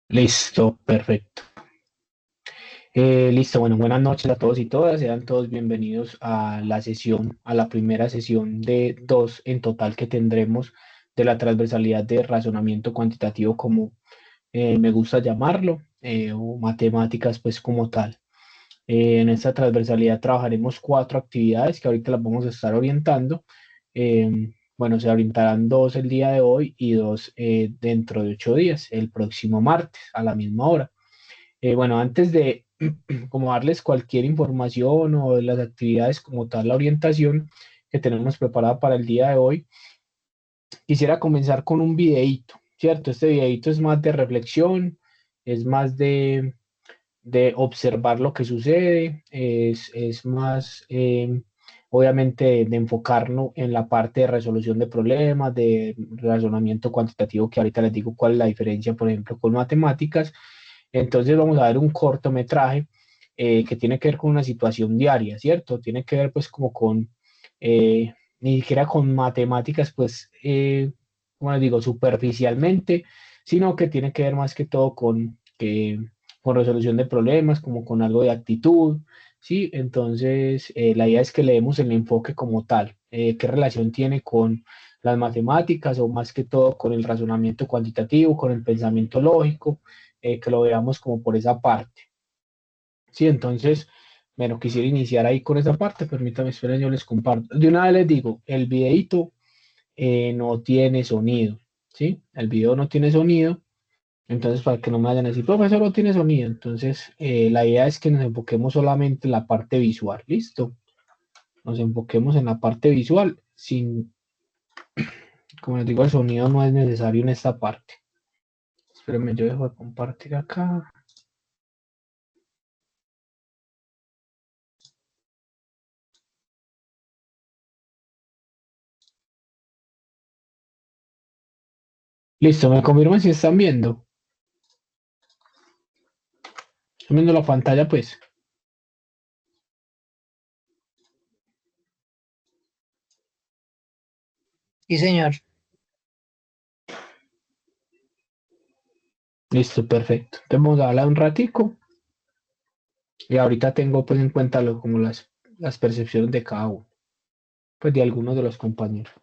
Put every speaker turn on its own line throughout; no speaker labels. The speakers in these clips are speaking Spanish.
Listo, perfecto. Listo, bueno, buenas noches a todos y todas. Sean todos bienvenidos a la sesión, a la primera sesión de dos en total que tendremos de la transversalidad de razonamiento cuantitativo, como me gusta llamarlo, o matemáticas, pues como tal. En esta transversalidad trabajaremos cuatro actividades que ahorita las vamos a estar orientando. Bueno, se orientarán dos el día de hoy y dos dentro de 8 días, el próximo martes a la misma hora. Bueno, antes de como darles cualquier información o de las actividades como tal, la orientación que tenemos preparada para el día de hoy, quisiera comenzar con un videíto, ¿cierto? Este videíto es más de reflexión, es más de observar lo que sucede, es más, obviamente, de enfocarnos en la parte de resolución de problemas, de razonamiento cuantitativo, que ahorita les digo cuál es la diferencia, por ejemplo, con matemáticas. Entonces vamos a ver un cortometraje que tiene que ver con una situación diaria, ¿cierto? Tiene que ver pues como con, ni siquiera con matemáticas, pues, como les digo, superficialmente, sino que tiene que ver más que todo con resolución de problemas, como con algo de actitud, ¿sí? Entonces, la idea es que le demos el enfoque como tal, qué relación tiene con las matemáticas o más que todo con el razonamiento cuantitativo, con el pensamiento lógico, que lo veamos como por esa parte. Sí, entonces, bueno, quisiera iniciar ahí con esa parte, permítame, esperen, yo les comparto. De una vez les digo, el videito no tiene sonido, ¿sí? El video no tiene sonido, entonces para que no me vayan a decir, profesor, no tiene sonido, entonces la idea es que nos enfoquemos solamente en la parte visual, ¿listo? Nos enfoquemos en la parte visual, sin, como les digo, el sonido no es necesario en esta parte. Espérenme, yo dejo de compartir acá. Listo, me confirman si están viendo. Están viendo la pantalla, pues.
Sí, señor.
Listo, perfecto. Entonces vamos a hablar un ratico y ahorita tengo pues en cuenta como las percepciones de cada uno, pues de algunos de los compañeros.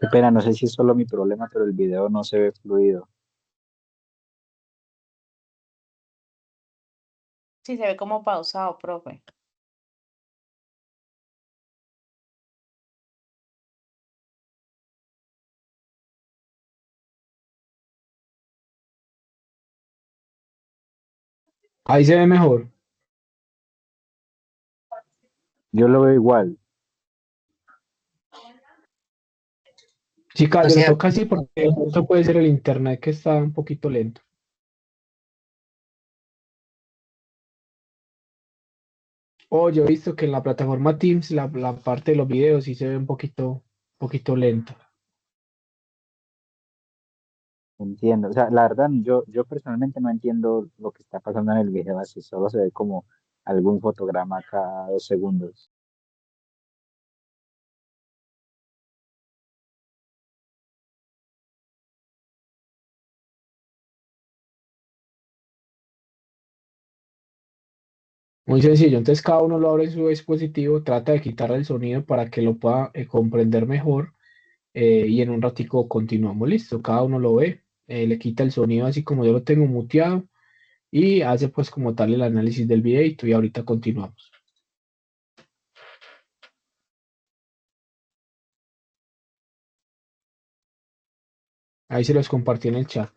Qué pena, no sé si es solo mi problema, pero el video no se ve fluido.
Sí, se ve como pausado, profe.
Ahí se ve mejor.
Yo lo veo igual.
Sí,
O
Caballero,
sea,
toca así porque eso puede ser el internet que está un poquito lento. O yo he visto que en la plataforma Teams la parte de los videos sí se ve un poquito lento.
Entiendo. O sea, la verdad, yo personalmente no entiendo lo que está pasando en el video así. Solo se ve como algún fotograma cada 2 segundos.
Muy sencillo, entonces cada uno lo abre en su dispositivo, trata de quitarle el sonido para que lo pueda comprender mejor y en un ratico continuamos, listo, cada uno lo ve, le quita el sonido así como yo lo tengo muteado y hace pues como tal el análisis del videito y ahorita continuamos. Ahí se los compartí en el chat.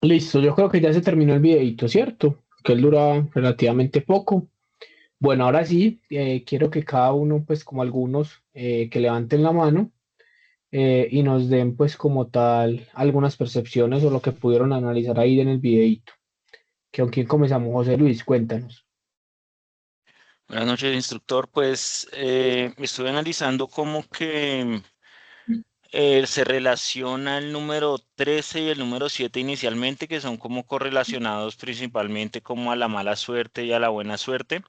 Listo, yo creo que ya se terminó el videito, ¿cierto? Que él dura relativamente poco. Bueno, ahora sí, quiero que cada uno, pues como algunos, que levanten la mano y nos den pues como tal algunas percepciones o lo que pudieron analizar ahí en el videito. ¿Con quién comenzamos? José Luis, cuéntanos.
Buenas noches, instructor. Pues estoy analizando cómo que se relaciona el número 13 y el número 7 inicialmente, que son como correlacionados principalmente como a la mala suerte y a la buena suerte.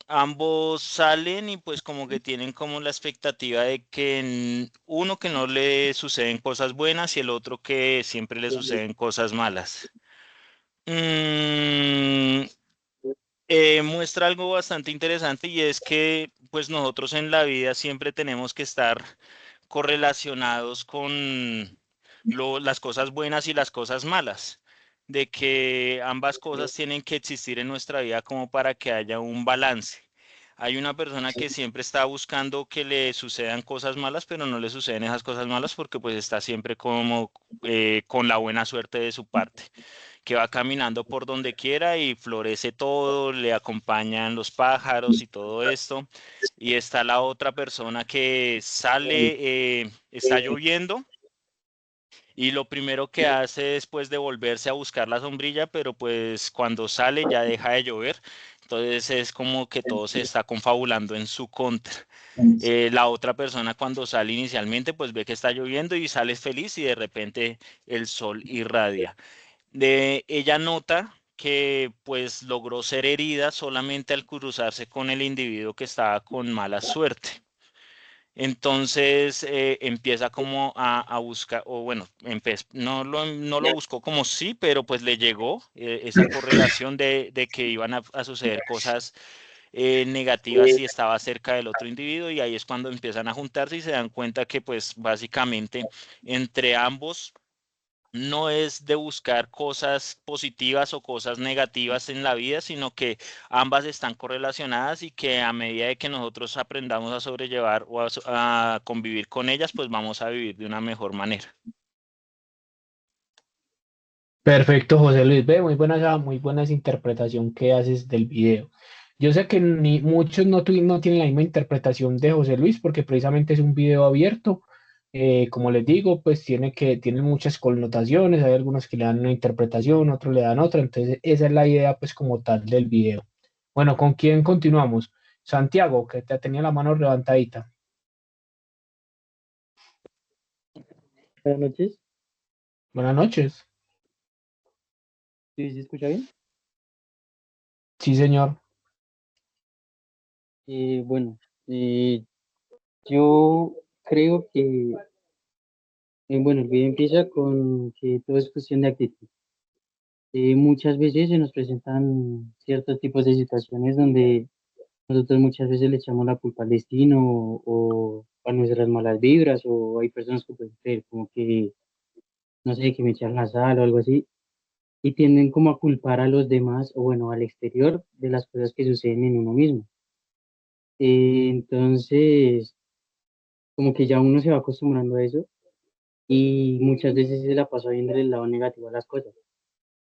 ambos salen y pues como que tienen como la expectativa de que uno que no le suceden cosas buenas y el otro que siempre le suceden cosas malas. Mm, muestra algo bastante interesante y es que pues nosotros en la vida siempre tenemos que estar correlacionados con las cosas buenas y las cosas malas, de que ambas cosas tienen que existir en nuestra vida como para que haya un balance. Hay una persona que siempre está buscando que le sucedan cosas malas, pero no le suceden esas cosas malas porque pues está siempre como con la buena suerte de su parte, que va caminando por donde quiera y florece todo, le acompañan los pájaros y todo esto. Y está la otra persona que sale, está lloviendo y lo primero que hace es pues devolverse a buscar la sombrilla, pero pues cuando sale ya deja de llover. Entonces es como que todo se está confabulando en su contra. La otra persona cuando sale inicialmente pues ve que está lloviendo y sale feliz y de repente el sol irradia. Ella nota que pues logró ser herida solamente al cruzarse con el individuo que estaba con mala suerte. Entonces empieza como a buscar, o bueno, no lo buscó como sí, pero pues le llegó esa correlación de que iban a suceder cosas negativas si estaba cerca del otro individuo y ahí es cuando empiezan a juntarse y se dan cuenta que pues básicamente entre ambos no es de buscar cosas positivas o cosas negativas en la vida, sino que ambas están correlacionadas y que a medida de que nosotros aprendamos a sobrellevar o a convivir con ellas, pues vamos a vivir de una mejor manera.
Perfecto, José Luis. Ve, muy buena esa interpretación que haces del video. Yo sé que ni muchos no tienen la misma interpretación de José Luis porque precisamente es un video abierto. Como les digo, pues tiene muchas connotaciones. Hay algunos que le dan una interpretación, otros le dan otra. Entonces, esa es la idea, pues, como tal del video. Bueno, ¿con quién continuamos? Santiago, que te tenía la mano levantadita.
Buenas noches.
Buenas noches.
¿Sí se escucha bien?
Sí, señor.
Bueno, yo creo que, bueno, el video empieza con que todo es cuestión de actitud. Muchas veces se nos presentan ciertos tipos de situaciones donde nosotros muchas veces le echamos la culpa al destino o a nuestras malas vibras o hay personas que pueden creer como que, no sé, que me echan la sal o algo así y tienden como a culpar a los demás o bueno, al exterior de las cosas que suceden en uno mismo. Entonces, como que ya uno se va acostumbrando a eso y muchas veces se la pasa viendo el lado negativo a las cosas.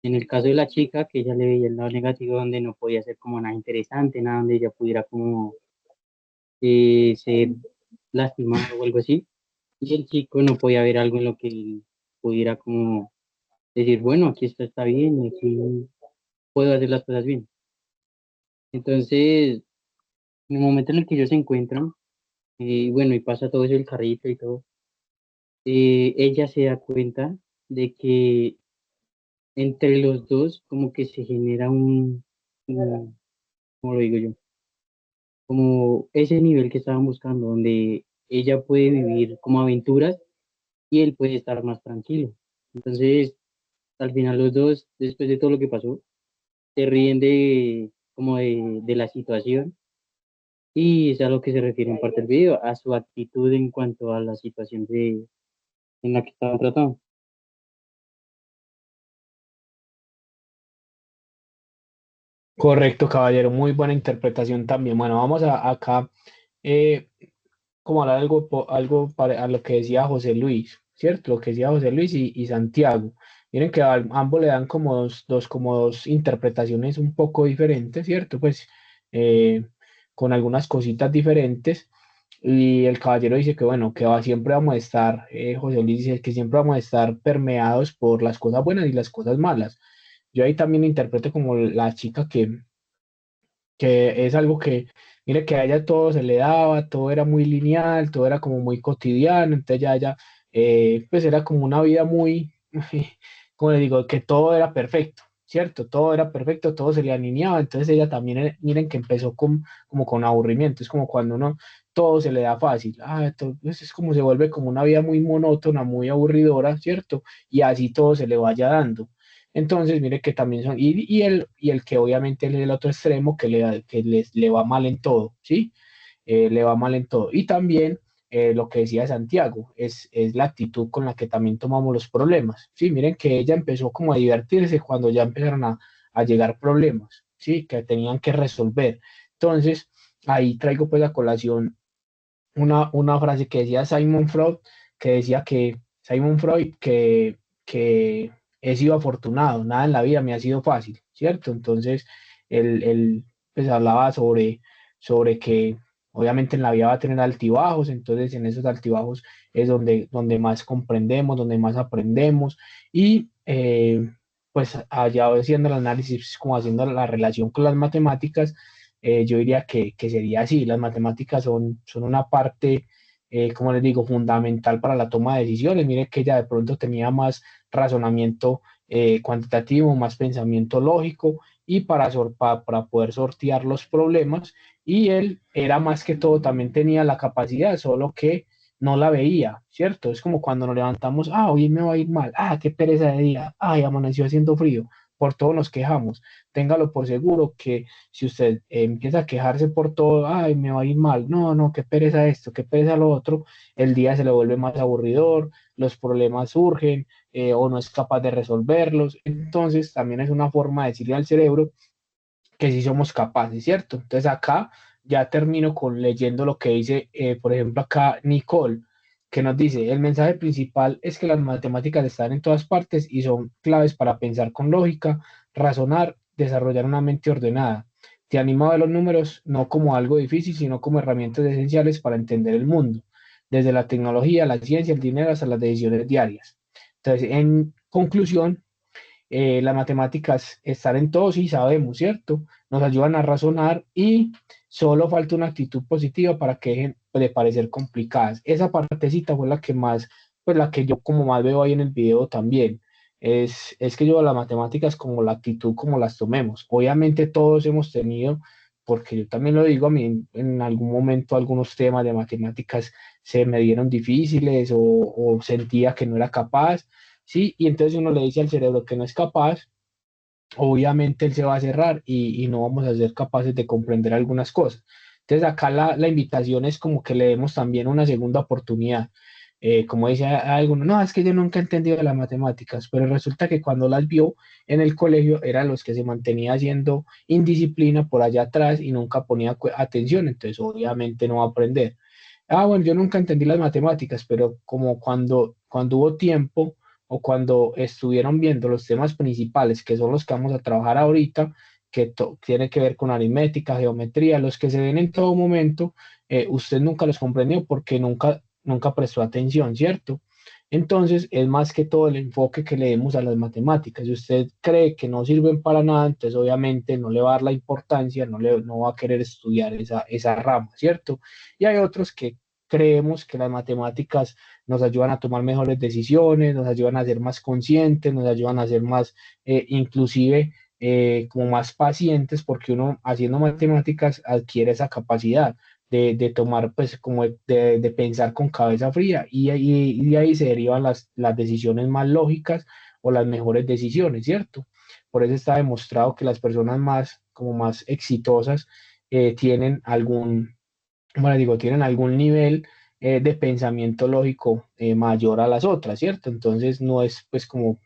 En el caso de la chica, que ella le veía el lado negativo donde no podía ser como nada interesante, nada donde ella pudiera como ser lastimada o algo así, y el chico no podía ver algo en lo que él pudiera como decir, bueno, aquí esto está bien y aquí puedo hacer las cosas bien. Entonces, en el momento en el que ellos se encuentran, bueno, y pasa todo eso, el carrito y todo, ella se da cuenta de que entre los dos como que se genera ¿cómo lo digo yo? Como ese nivel que estaban buscando, donde ella puede vivir como aventuras y él puede estar más tranquilo. Entonces, al final los dos, después de todo lo que pasó, se ríen de la situación y es a lo que se refiere en parte del video, a su actitud en cuanto a la situación en la que estaban tratando.
Correcto, caballero. Muy buena interpretación también. Bueno, vamos acá. eh, Como hablar a lo que decía José Luis, ¿cierto? Lo que decía José Luis y Santiago. Miren que ambos le dan como como dos interpretaciones un poco diferentes, ¿cierto? Pues eh, con algunas cositas diferentes. Y el caballero dice que bueno, siempre vamos a estar, José Luis dice que siempre vamos a estar permeados por las cosas buenas y las cosas malas. Yo ahí también interpreto como la chica que es algo que, mire que a ella todo se le daba, todo era muy lineal, todo era como muy cotidiano, entonces pues era como una vida muy, como le digo, que todo era perfecto. ¿cierto? Todo era perfecto, todo se le alineaba, entonces ella también, miren que empezó como con aburrimiento, es como cuando uno todo se le da fácil, entonces es como se vuelve como una vida muy monótona, muy aburridora, ¿cierto? Y así todo se le vaya dando. Entonces, mire que también son, y el que obviamente es el otro extremo que le va mal en todo, ¿sí? Le va mal en todo. Y también lo que decía Santiago, es la actitud con la que también tomamos los problemas. Sí, miren que ella empezó como a divertirse cuando ya empezaron a llegar problemas, sí, que tenían que resolver. Entonces, ahí traigo pues a colación una frase que decía Simon Freud, que decía que Simon Freud, que he sido afortunado, nada en la vida me ha sido fácil, ¿cierto? Entonces, él pues hablaba sobre que obviamente en la vida va a tener altibajos, entonces en esos altibajos es donde más comprendemos, donde más aprendemos y pues allá haciendo el análisis, como haciendo la relación con las matemáticas, yo diría que sería así. Las matemáticas son una parte, como les digo, fundamental para la toma de decisiones. Mire que ella de pronto tenía más razonamiento cuantitativo, más pensamiento lógico y para poder sortear los problemas. Y él era más que todo, también tenía la capacidad, solo que no la veía, ¿cierto? Es como cuando nos levantamos, hoy me va a ir mal, qué pereza de día, amaneció haciendo frío, por todo nos quejamos. Téngalo por seguro que si usted empieza a quejarse por todo, me va a ir mal, no, no, qué pereza esto, qué pereza lo otro, el día se le vuelve más aburridor, los problemas surgen o no es capaz de resolverlos. Entonces, también es una forma de decirle al cerebro que sí somos capaces, ¿cierto? Entonces, acá ya termino con leyendo lo que dice, por ejemplo, acá Nicole, que nos dice, el mensaje principal es que las matemáticas están en todas partes y son claves para pensar con lógica, razonar, desarrollar una mente ordenada. Te animo a ver los números no como algo difícil, sino como herramientas esenciales para entender el mundo, desde la tecnología, la ciencia, el dinero, hasta las decisiones diarias. Entonces, en conclusión, las matemáticas están en todos y sabemos, ¿cierto? Nos ayudan a razonar y solo falta una actitud positiva para que dejen de parecer complicadas. Esa partecita fue la que más, pues la que yo como más veo ahí en el video también. Es que yo las matemáticas como la actitud como las tomemos. Obviamente todos hemos tenido, porque yo también lo digo, a mí en algún momento algunos temas de matemáticas se me dieron difíciles o sentía que no era capaz. ¿Sí? Y entonces uno le dice al cerebro que no es capaz, obviamente él se va a cerrar y no vamos a ser capaces de comprender algunas cosas. Entonces acá la invitación es como que le demos también una segunda oportunidad. Como dice alguno, no, es que yo nunca he entendido las matemáticas, pero resulta que cuando las vio en el colegio eran los que se mantenía haciendo indisciplina por allá atrás y nunca ponía atención, entonces obviamente no va a aprender. Bueno, yo nunca entendí las matemáticas, pero como cuando hubo tiempo o cuando estuvieron viendo los temas principales, que son los que vamos a trabajar ahorita, que tiene que ver con aritmética, geometría, los que se ven en todo momento, usted nunca los comprendió porque nunca prestó atención, ¿cierto? Entonces, es más que todo el enfoque que le demos a las matemáticas. Si usted cree que no sirven para nada, entonces obviamente no le va a dar la importancia, no va a querer estudiar esa rama, ¿cierto? Y hay otros que creemos que las matemáticas nos ayudan a tomar mejores decisiones, nos ayudan a ser más conscientes, nos ayudan a ser más, inclusive, como más pacientes, porque uno haciendo matemáticas adquiere esa capacidad de tomar, pues, como de pensar con cabeza fría y de ahí se derivan las decisiones más lógicas o las mejores decisiones, ¿cierto? Por eso está demostrado que las personas como más exitosas tienen como les digo, tienen algún nivel de pensamiento lógico mayor a las otras, ¿cierto? Entonces no es pues como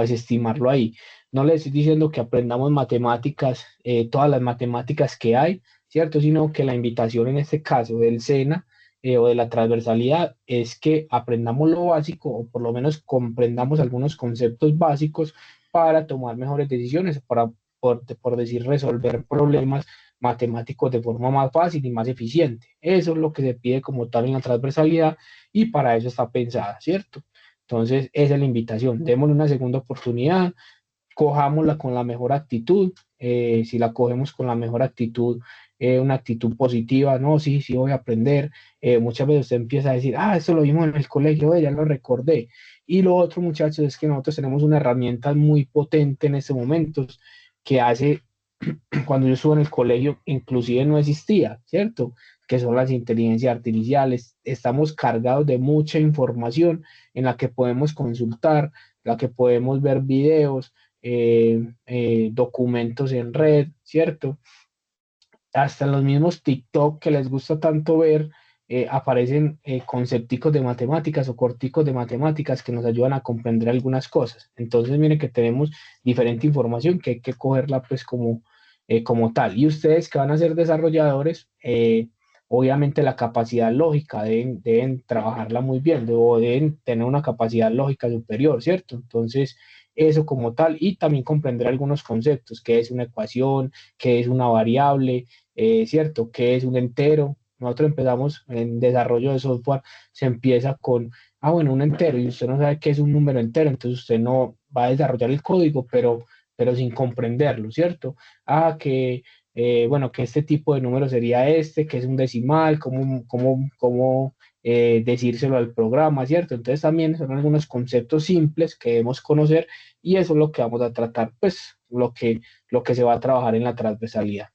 desestimarlo ahí. No les estoy diciendo que aprendamos matemáticas, todas las matemáticas que hay, ¿cierto? Sino que la invitación en este caso del SENA o de la transversalidad es que aprendamos lo básico o por lo menos comprendamos algunos conceptos básicos para tomar mejores decisiones, por decir, resolver problemas matemáticos de forma más fácil y más eficiente. Eso es lo que se pide como tal en la transversalidad y para eso está pensada, ¿cierto? Entonces, esa es la invitación. Démosle una segunda oportunidad, cojámosla con la mejor actitud. Si la cogemos con la mejor actitud, una actitud positiva, no, sí, sí voy a aprender. Muchas veces usted empieza a decir, ah, eso lo vimos en el colegio, ya lo recordé. Y lo otro, muchachos, es que nosotros tenemos una herramienta muy potente en este momento que hace, cuando yo estuve en el colegio, inclusive no existía, ¿cierto? Que son las inteligencias artificiales. Estamos cargados de mucha información en la que podemos consultar, la que podemos ver videos, documentos en red, ¿cierto? Hasta en los mismos TikTok que les gusta tanto ver, aparecen concepticos de matemáticas o corticos de matemáticas que nos ayudan a comprender algunas cosas. Entonces, miren que tenemos diferente información que hay que cogerla pues como tal. Y ustedes que van a ser desarrolladores, obviamente la capacidad lógica deben trabajarla muy bien, o deben tener una capacidad lógica superior, ¿cierto? Entonces, eso como tal, y también comprender algunos conceptos, qué es una ecuación, qué es una variable, ¿cierto? ¿Qué es un entero? Nosotros empezamos en desarrollo de software, se empieza con, bueno, un entero, y usted no sabe qué es un número entero, entonces usted no va a desarrollar el código, pero sin comprenderlo, ¿cierto? Bueno, que este tipo de número sería este, que es un decimal, cómo decírselo al programa, ¿cierto? Entonces también son algunos conceptos simples que debemos conocer y eso es lo que vamos a tratar, pues lo que se va a trabajar en la transversalidad.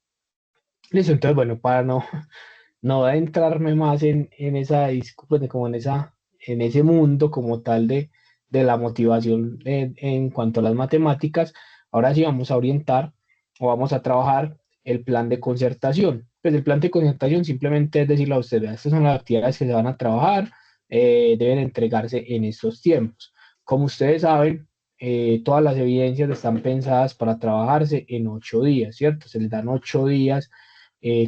Listo, entonces, bueno, para no adentrarme más en esa pues, como en ese mundo como tal de la motivación en cuanto a las matemáticas, ahora sí vamos a orientar o vamos a trabajar el plan de concertación. Pues el plan de concertación simplemente es decirle a ustedes, estas son las actividades que se van a trabajar, deben entregarse en estos tiempos. Como ustedes saben, todas las evidencias están pensadas para trabajarse en 8 días, ¿cierto? Se les dan 8 días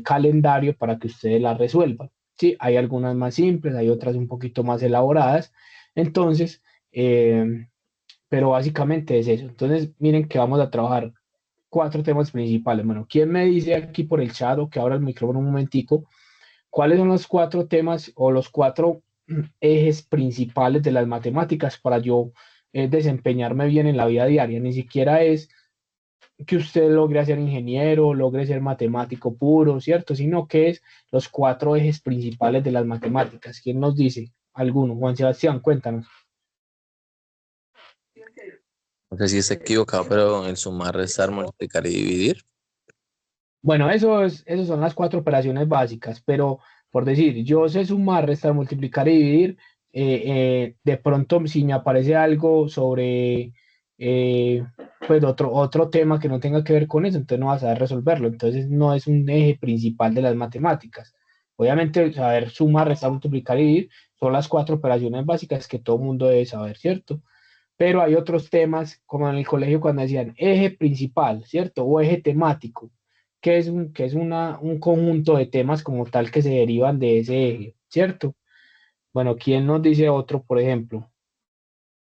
calendario para que ustedes la resuelvan. Sí, hay algunas más simples, hay otras un poquito más elaboradas. Entonces, pero básicamente es eso. Entonces, miren que vamos a trabajar 4 temas principales. Bueno, ¿quién me dice aquí por el chat o que abra el micrófono un momentico? ¿Cuáles son los 4 temas o los 4 ejes principales de las matemáticas para yo desempeñarme bien en la vida diaria? Ni siquiera es que usted logre ser ingeniero, logre ser matemático puro, ¿cierto? Sino que es los 4 ejes principales de las matemáticas. ¿Quién nos dice? Alguno. Juan Sebastián, cuéntanos.
No sé si está equivocado, pero el sumar, restar, multiplicar y dividir.
Bueno, esas son las 4 operaciones básicas, pero por decir, yo sé sumar, restar, multiplicar y dividir, de pronto si me aparece algo sobre eh, pues otro tema que no tenga que ver con eso, entonces no vas a saber resolverlo, entonces no es un eje principal de las matemáticas. Obviamente saber sumar, restar, multiplicar y dividir son las 4 operaciones básicas que todo mundo debe saber, ¿cierto? Pero hay otros temas, como en el colegio cuando decían eje principal, ¿cierto? O eje temático, que es un conjunto de temas como tal que se derivan de ese eje, ¿cierto? Bueno, ¿quién nos dice otro, por ejemplo?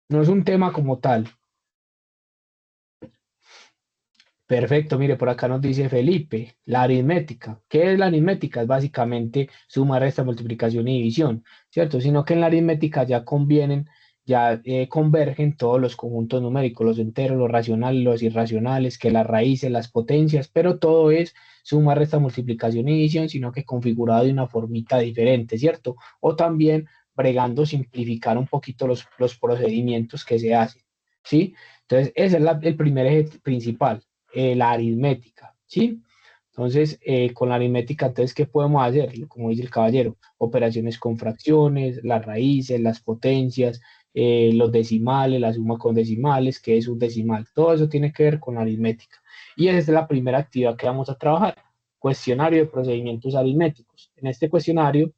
No es un tema como tal. Perfecto, mire, por acá nos dice Felipe, la aritmética. ¿Qué es la aritmética? Es básicamente suma, resta, multiplicación y división, ¿cierto? Sino que en la aritmética ya convergen todos los conjuntos numéricos, los enteros, los racionales, los irracionales, que las raíces, las potencias, pero todo es suma, resta, multiplicación y división, sino que configurado de una formita diferente, ¿cierto? O también bregando simplificar un poquito los procedimientos que se hacen, ¿sí? Entonces, ese es el primer eje principal, la aritmética, ¿sí? Entonces, con la aritmética, entonces, ¿qué podemos hacer? Como dice el caballero, operaciones con fracciones, las raíces, las potencias, los decimales, la suma con decimales, qué es un decimal, todo eso tiene que ver con la aritmética. Y esa es la primera actividad que vamos a trabajar, cuestionario de procedimientos aritméticos. En este cuestionario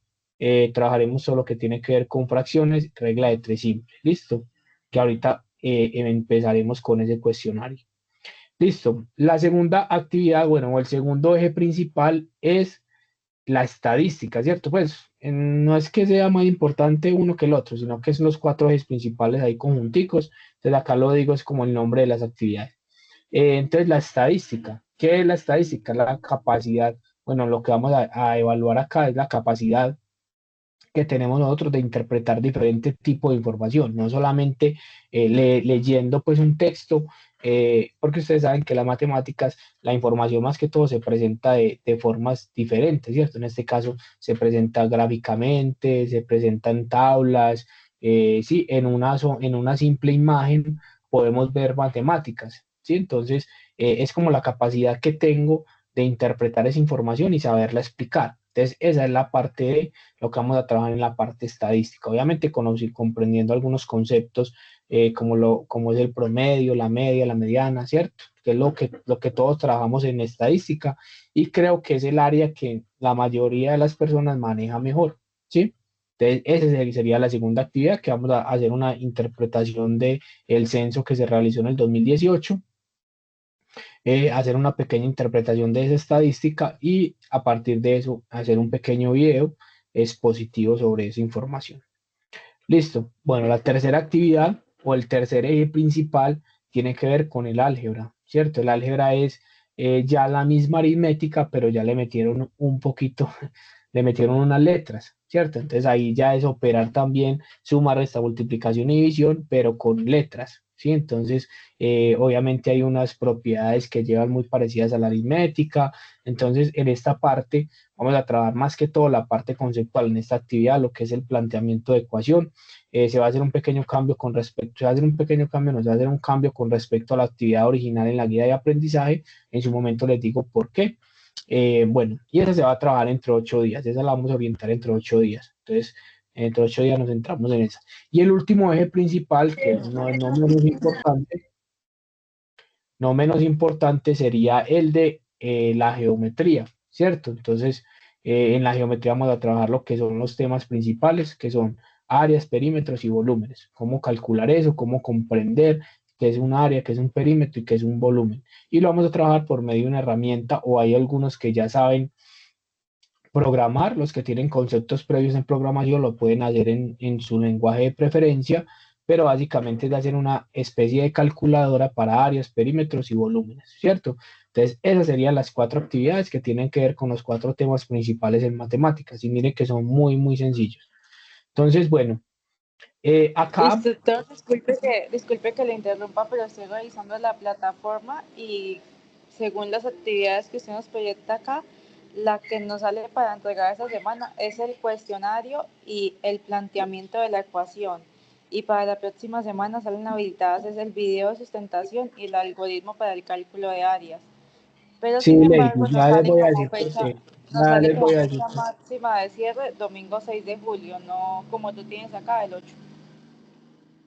trabajaremos solo lo que tiene que ver con fracciones, regla de 3 simple, ¿listo? Que ahorita empezaremos con ese cuestionario. Listo. La segunda actividad, bueno, o el segundo eje principal es la estadística, ¿cierto? Pues no es que sea más importante uno que el otro, sino que son los 4 ejes principales ahí conjunticos. Entonces acá lo digo, es como el nombre de las actividades. Entonces la estadística. ¿Qué es la estadística? La capacidad, bueno, lo que vamos a evaluar acá es la capacidad que tenemos nosotros de interpretar diferentes tipos de información, no solamente leyendo pues un texto, porque ustedes saben que las matemáticas, la información más que todo se presenta de formas diferentes, ¿cierto? En este caso se presenta gráficamente, se presenta en tablas, sí, en una simple imagen podemos ver matemáticas, ¿sí? Entonces, es como la capacidad que tengo de interpretar esa información y saberla explicar. Entonces, esa es la parte de lo que vamos a trabajar en la parte estadística. Obviamente, comprendiendo algunos conceptos como es el promedio, la media, la mediana, ¿cierto? Que es lo que todos trabajamos en estadística y creo que es el área que la mayoría de las personas maneja mejor, ¿sí? Entonces, esa sería la segunda actividad, que vamos a hacer una interpretación de el censo que se realizó en el 2018, hacer una pequeña interpretación de esa estadística y a partir de eso hacer un pequeño video expositivo sobre esa información. Listo. Bueno, la tercera actividad o el tercer eje principal tiene que ver con el álgebra, ¿cierto? El álgebra es ya la misma aritmética, pero ya le metieron un poquito, le metieron unas letras, ¿cierto? Entonces ahí ya es operar también suma, resta, multiplicación y división, pero con letras, ¿sí? Entonces, obviamente hay unas propiedades que llevan muy parecidas a la aritmética. Entonces, en esta parte vamos a trabajar más que todo la parte conceptual en esta actividad, lo que es el planteamiento de ecuación. Se va a hacer un pequeño cambio con respecto, se va a hacer un pequeño cambio, no se va a hacer un cambio con respecto a la actividad original en la guía de aprendizaje. En su momento les digo por qué. Bueno, y esa se va a trabajar entre 8 días, esa la vamos a orientar entre 8 días. Entonces, entre 8 días nos centramos en esa. Y el último eje principal, que no menos importante, no menos importante sería el de la geometría, ¿cierto? Entonces, en la geometría vamos a trabajar lo que son los temas principales, que son áreas, perímetros y volúmenes. Cómo calcular eso, cómo comprender qué es un área, qué es un perímetro y qué es un volumen. Y lo vamos a trabajar por medio de una herramienta, o hay algunos que ya saben programar, los que tienen conceptos previos en programación lo pueden hacer en su lenguaje de preferencia, pero básicamente es de hacer una especie de calculadora para áreas, perímetros y volúmenes, ¿cierto? Entonces, esas serían las 4 actividades que tienen que ver con los 4 temas principales en matemáticas, y miren que son muy, muy sencillos. Entonces, bueno, acá,
Instructor, disculpe que le interrumpa, pero estoy revisando la plataforma y según las actividades que usted nos proyecta acá, la que nos sale para entregar esta semana es el cuestionario y el planteamiento de la ecuación. Y para la próxima semana salen habilitadas es el video de sustentación y el algoritmo para el cálculo de áreas. Pero
sí,
sin
Lady,
embargo
ya les voy a decir por qué,
nos
ya
sale
les
como
voy a decir
fecha máxima de cierre domingo 6 de julio, no como tú tienes acá el 8.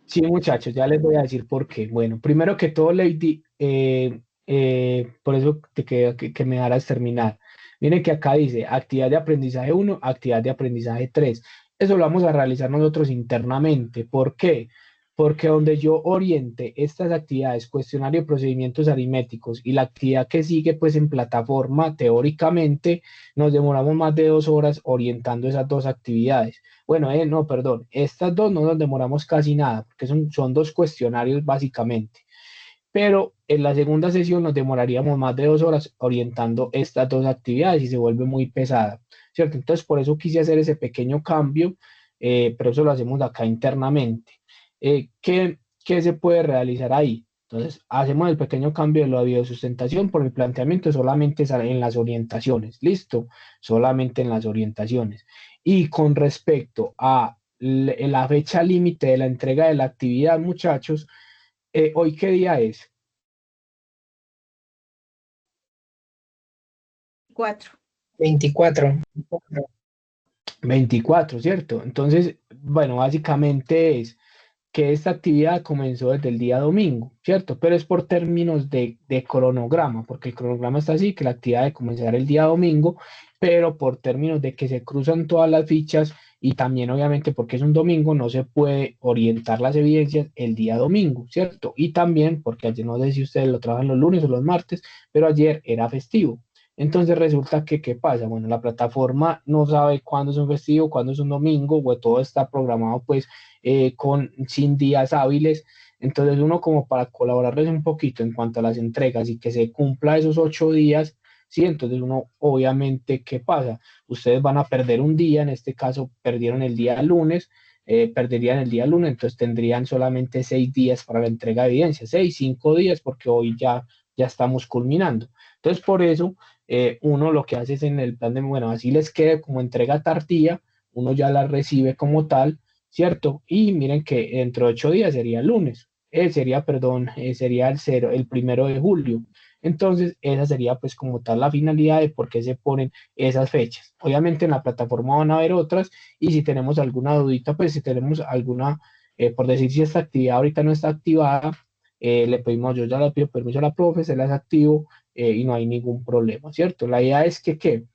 Sí, muchachos, ya les voy a decir por qué. Bueno, primero que todo, Lady, por eso te quería que me dejaras terminar. Miren que acá dice actividad de aprendizaje 1, actividad de aprendizaje 3. Eso lo vamos a realizar nosotros internamente. ¿Por qué? Porque donde yo oriente estas actividades, cuestionario, procedimientos aritméticos y la actividad que sigue, pues en plataforma, teóricamente, nos demoramos más de 2 horas orientando esas dos actividades. Bueno, no, perdón, estas dos no nos demoramos casi nada, porque son dos cuestionarios básicamente, pero en la segunda sesión nos demoraríamos más de 2 horas orientando estas dos actividades y se vuelve muy pesada, ¿cierto? Entonces, por eso quise hacer ese pequeño cambio, pero eso lo hacemos acá internamente. ¿Qué se puede realizar ahí? Entonces, hacemos el pequeño cambio de la biosustentación por el planteamiento solamente en las orientaciones, ¿listo? Solamente en las orientaciones. Y con respecto a la fecha límite de la entrega de la actividad, muchachos, ¿hoy qué día es?
4.
24. 24, ¿cierto? Entonces, bueno, básicamente es que esta actividad comenzó desde el día domingo, ¿cierto? Pero es por términos de cronograma, porque el cronograma está así, que la actividad de comenzar el día domingo, pero por términos de que se cruzan todas las fichas y también obviamente porque es un domingo, no se puede orientar las evidencias el día domingo, ¿cierto? Y también porque ayer no sé si ustedes lo trabajan los lunes o los martes, pero ayer era festivo. Entonces resulta que, ¿qué pasa? Bueno, la plataforma no sabe cuándo es un festivo, cuándo es un domingo, o todo está programado pues sin días hábiles. Entonces uno como para colaborarles un poquito en cuanto a las entregas y que se cumpla esos 8 días, sí, entonces uno obviamente, ¿qué pasa? Ustedes van a perder un día, en este caso perdieron el día lunes, perderían el día lunes, entonces tendrían solamente 6 días para la entrega de evidencia, 5 días, porque hoy ya estamos culminando. Entonces, por eso, uno lo que hace es en el plan de, bueno, así les quede como entrega tardía, uno ya la recibe como tal, ¿cierto? Y miren que dentro de 8 días sería el lunes, sería el 1 de julio. Entonces, esa sería pues como tal la finalidad de por qué se ponen esas fechas. Obviamente en la plataforma van a haber otras y si tenemos alguna dudita, pues si tenemos alguna, por decir si esta actividad ahorita no está activada, le pedimos, yo ya le pido permiso a la profe, se las activo y no hay ningún problema, ¿cierto? La idea es que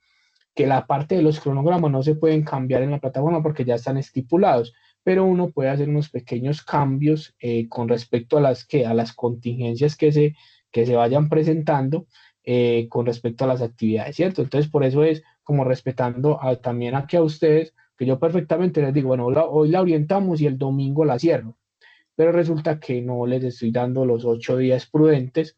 la parte de los cronogramas no se pueden cambiar en la plataforma porque ya están estipulados, pero uno puede hacer unos pequeños cambios con respecto a las contingencias que se vayan presentando con respecto a las actividades, ¿cierto? Entonces, por eso es como respetando también aquí a ustedes, que yo perfectamente les digo, bueno, hoy la orientamos y el domingo la cierro, pero resulta que no les estoy dando los 8 días prudentes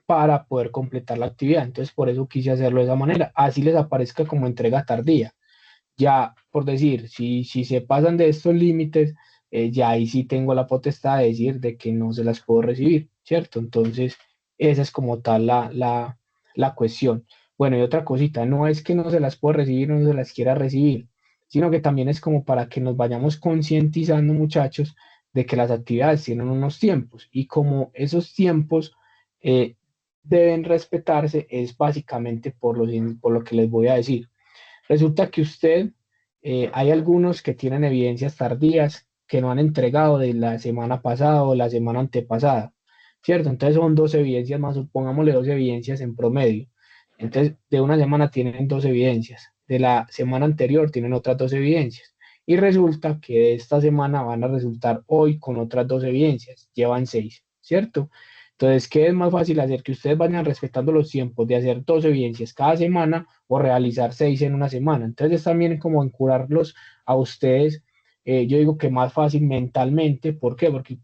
para poder completar la actividad. Entonces, por eso quise hacerlo de esa manera. Así les aparezca como entrega tardía. Ya, por decir, si se pasan de estos límites, ya ahí sí tengo la potestad de decir de que no se las puedo recibir, ¿cierto? Entonces, esa es como tal la cuestión. Bueno, y otra cosita, no es que no se las puedo recibir, no se las quiera recibir, sino que también es como para que nos vayamos concientizando, muchachos, de que las actividades tienen unos tiempos y como esos tiempos eh, deben respetarse, es básicamente por lo que les voy a decir. Resulta que hay algunos que tienen evidencias tardías que no han entregado de la semana pasada o la semana antepasada, ¿cierto? Entonces son 2 evidencias más, supongámosle 2 evidencias en promedio. Entonces, de una semana tienen 2 evidencias, de la semana anterior tienen otras 2 evidencias. Y resulta que de esta semana van a resultar hoy con otras 2 evidencias, llevan 6, ¿cierto? Entonces, ¿qué es más fácil hacer? Que ustedes vayan respetando los tiempos de hacer 2 evidencias cada semana o realizar 6 en una semana. Entonces, también como encurarlos a ustedes, yo digo que más fácil mentalmente. ¿Por qué? Porque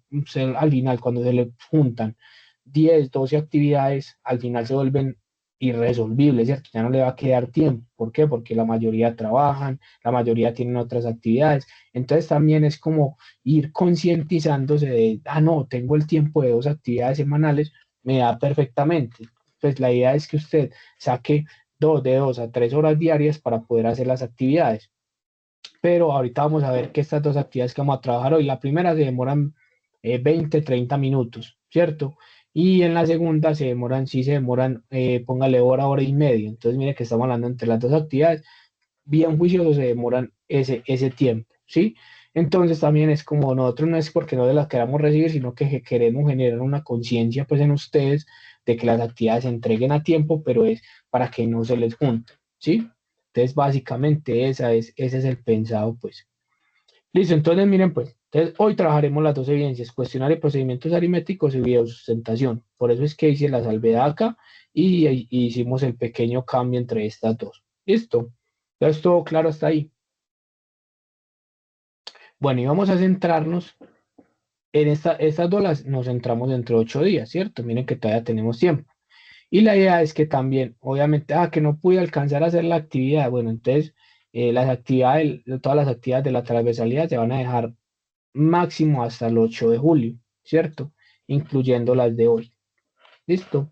al final, cuando se le juntan 10, 12 actividades, al final se vuelven irresolvibles, ¿cierto? Ya no le va a quedar tiempo. ¿Por qué? Porque la mayoría trabajan, la mayoría tienen otras actividades. Entonces, también es como ir concientizándose de, no, tengo el tiempo de 2 actividades semanales, me da perfectamente. Pues la idea es que usted saque de 2 a 3 horas diarias para poder hacer las actividades. Pero ahorita vamos a ver que estas 2 actividades que vamos a trabajar hoy, la primera se demoran 20, 30 minutos, ¿cierto? Y en la segunda sí se demoran, póngale hora, hora y media. Entonces, mire que estamos hablando entre las 2 actividades bien juiciosos se demoran ese tiempo, ¿sí? Entonces también es como nosotros no es porque no se las queramos recibir, sino que queremos generar una conciencia pues en ustedes de que las actividades se entreguen a tiempo, pero es para que no se les junte, ¿sí? Entonces básicamente ese es el pensado pues. Listo, entonces miren pues, entonces hoy trabajaremos las 2 evidencias, cuestionario de procedimientos aritméticos y videosustentación. Por eso es que hice la salvedad acá y hicimos el pequeño cambio entre estas dos. ¿Listo? Entonces, todo claro hasta ahí. Bueno, y vamos a centrarnos en estas dos, nos centramos dentro de 8 días, ¿cierto? Miren que todavía tenemos tiempo. Y la idea es que también, obviamente, que no pude alcanzar a hacer la actividad. Bueno, entonces, todas las actividades de la transversalidad se van a dejar máximo hasta el 8 de julio, ¿cierto? Incluyendo las de hoy. ¿Listo?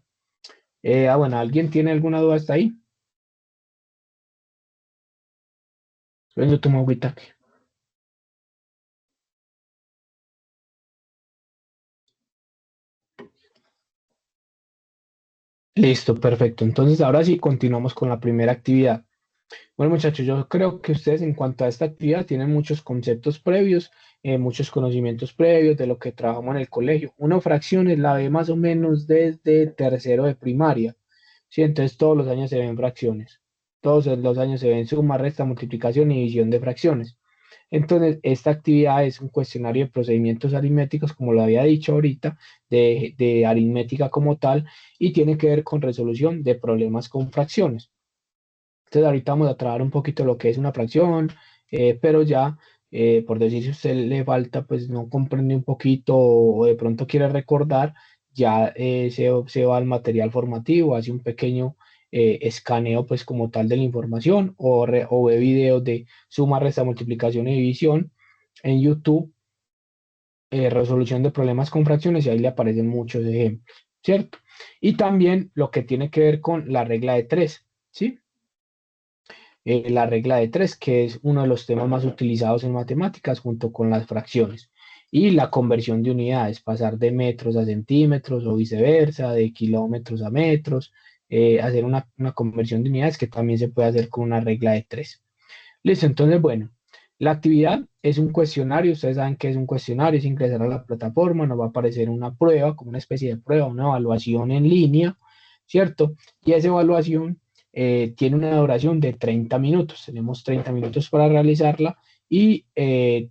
Bueno, ¿alguien tiene alguna duda hasta ahí? Yo tomo agüita aquí. Listo, perfecto. Entonces, ahora sí, continuamos con la primera actividad. Bueno, muchachos, yo creo que ustedes en cuanto a esta actividad tienen muchos conceptos previos, muchos conocimientos previos de lo que trabajamos en el colegio. Una fracción es la ve más o menos desde tercero de primaria, ¿sí? Entonces todos los años se ven fracciones. Todos los años se ven suma, resta, multiplicación y división de fracciones. Entonces, esta actividad es un cuestionario de procedimientos aritméticos, como lo había dicho ahorita, de aritmética como tal, y tiene que ver con resolución de problemas con fracciones. Entonces ahorita vamos a trabajar un poquito lo que es una fracción, pero ya, por decir si a usted le falta, pues no comprende un poquito o de pronto quiere recordar, ya se va al material formativo, hace un pequeño escaneo pues como tal de la información o ve videos de suma, resta, multiplicación y división en YouTube resolución de problemas con fracciones y ahí le aparecen muchos ejemplos, ¿cierto? Y también lo que tiene que ver con la regla de 3, ¿sí? La regla de 3, que es uno de los temas más utilizados en matemáticas junto con las fracciones. Y la conversión de unidades, pasar de metros a centímetros o viceversa, de kilómetros a metros, hacer una conversión de unidades que también se puede hacer con una regla de 3. Listo, entonces, bueno, la actividad es un cuestionario, ustedes saben que es un cuestionario, es ingresar a la plataforma, nos va a aparecer una prueba, como una especie de prueba, una evaluación en línea, ¿cierto? Y esa evaluación tiene una duración de 30 minutos, tenemos 30 minutos para realizarla y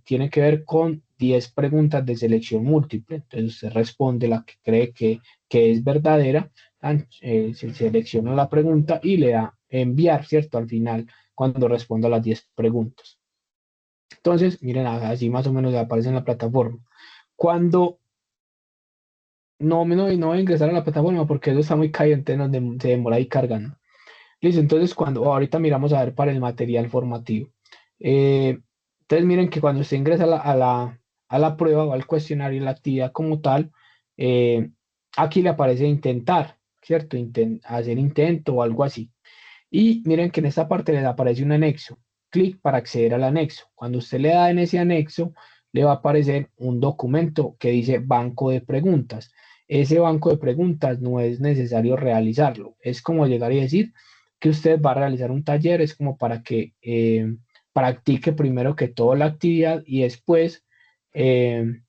tiene que ver con 10 preguntas de selección múltiple, entonces usted responde la que cree que es verdadera, se selecciona la pregunta y le da enviar, ¿cierto? Al final cuando respondo a las 10 preguntas. Entonces, miren, así más o menos aparece en la plataforma. Cuando no voy a ingresar a la plataforma porque eso está muy caliente, se demora ahí cargando. Listo, entonces ahorita miramos a ver para el material formativo. Entonces miren que cuando usted ingresa a la prueba o al cuestionario, la actividad como tal, eh, aquí le aparece intentar, ¿cierto? Hacer intento o algo así. Y miren que en esta parte les aparece un anexo. Clic para acceder al anexo. Cuando usted le da en ese anexo, le va a aparecer un documento que dice banco de preguntas. Ese banco de preguntas no es necesario realizarlo. Es como llegar y decir que usted va a realizar un taller, es como para que practique primero que todo la actividad eh,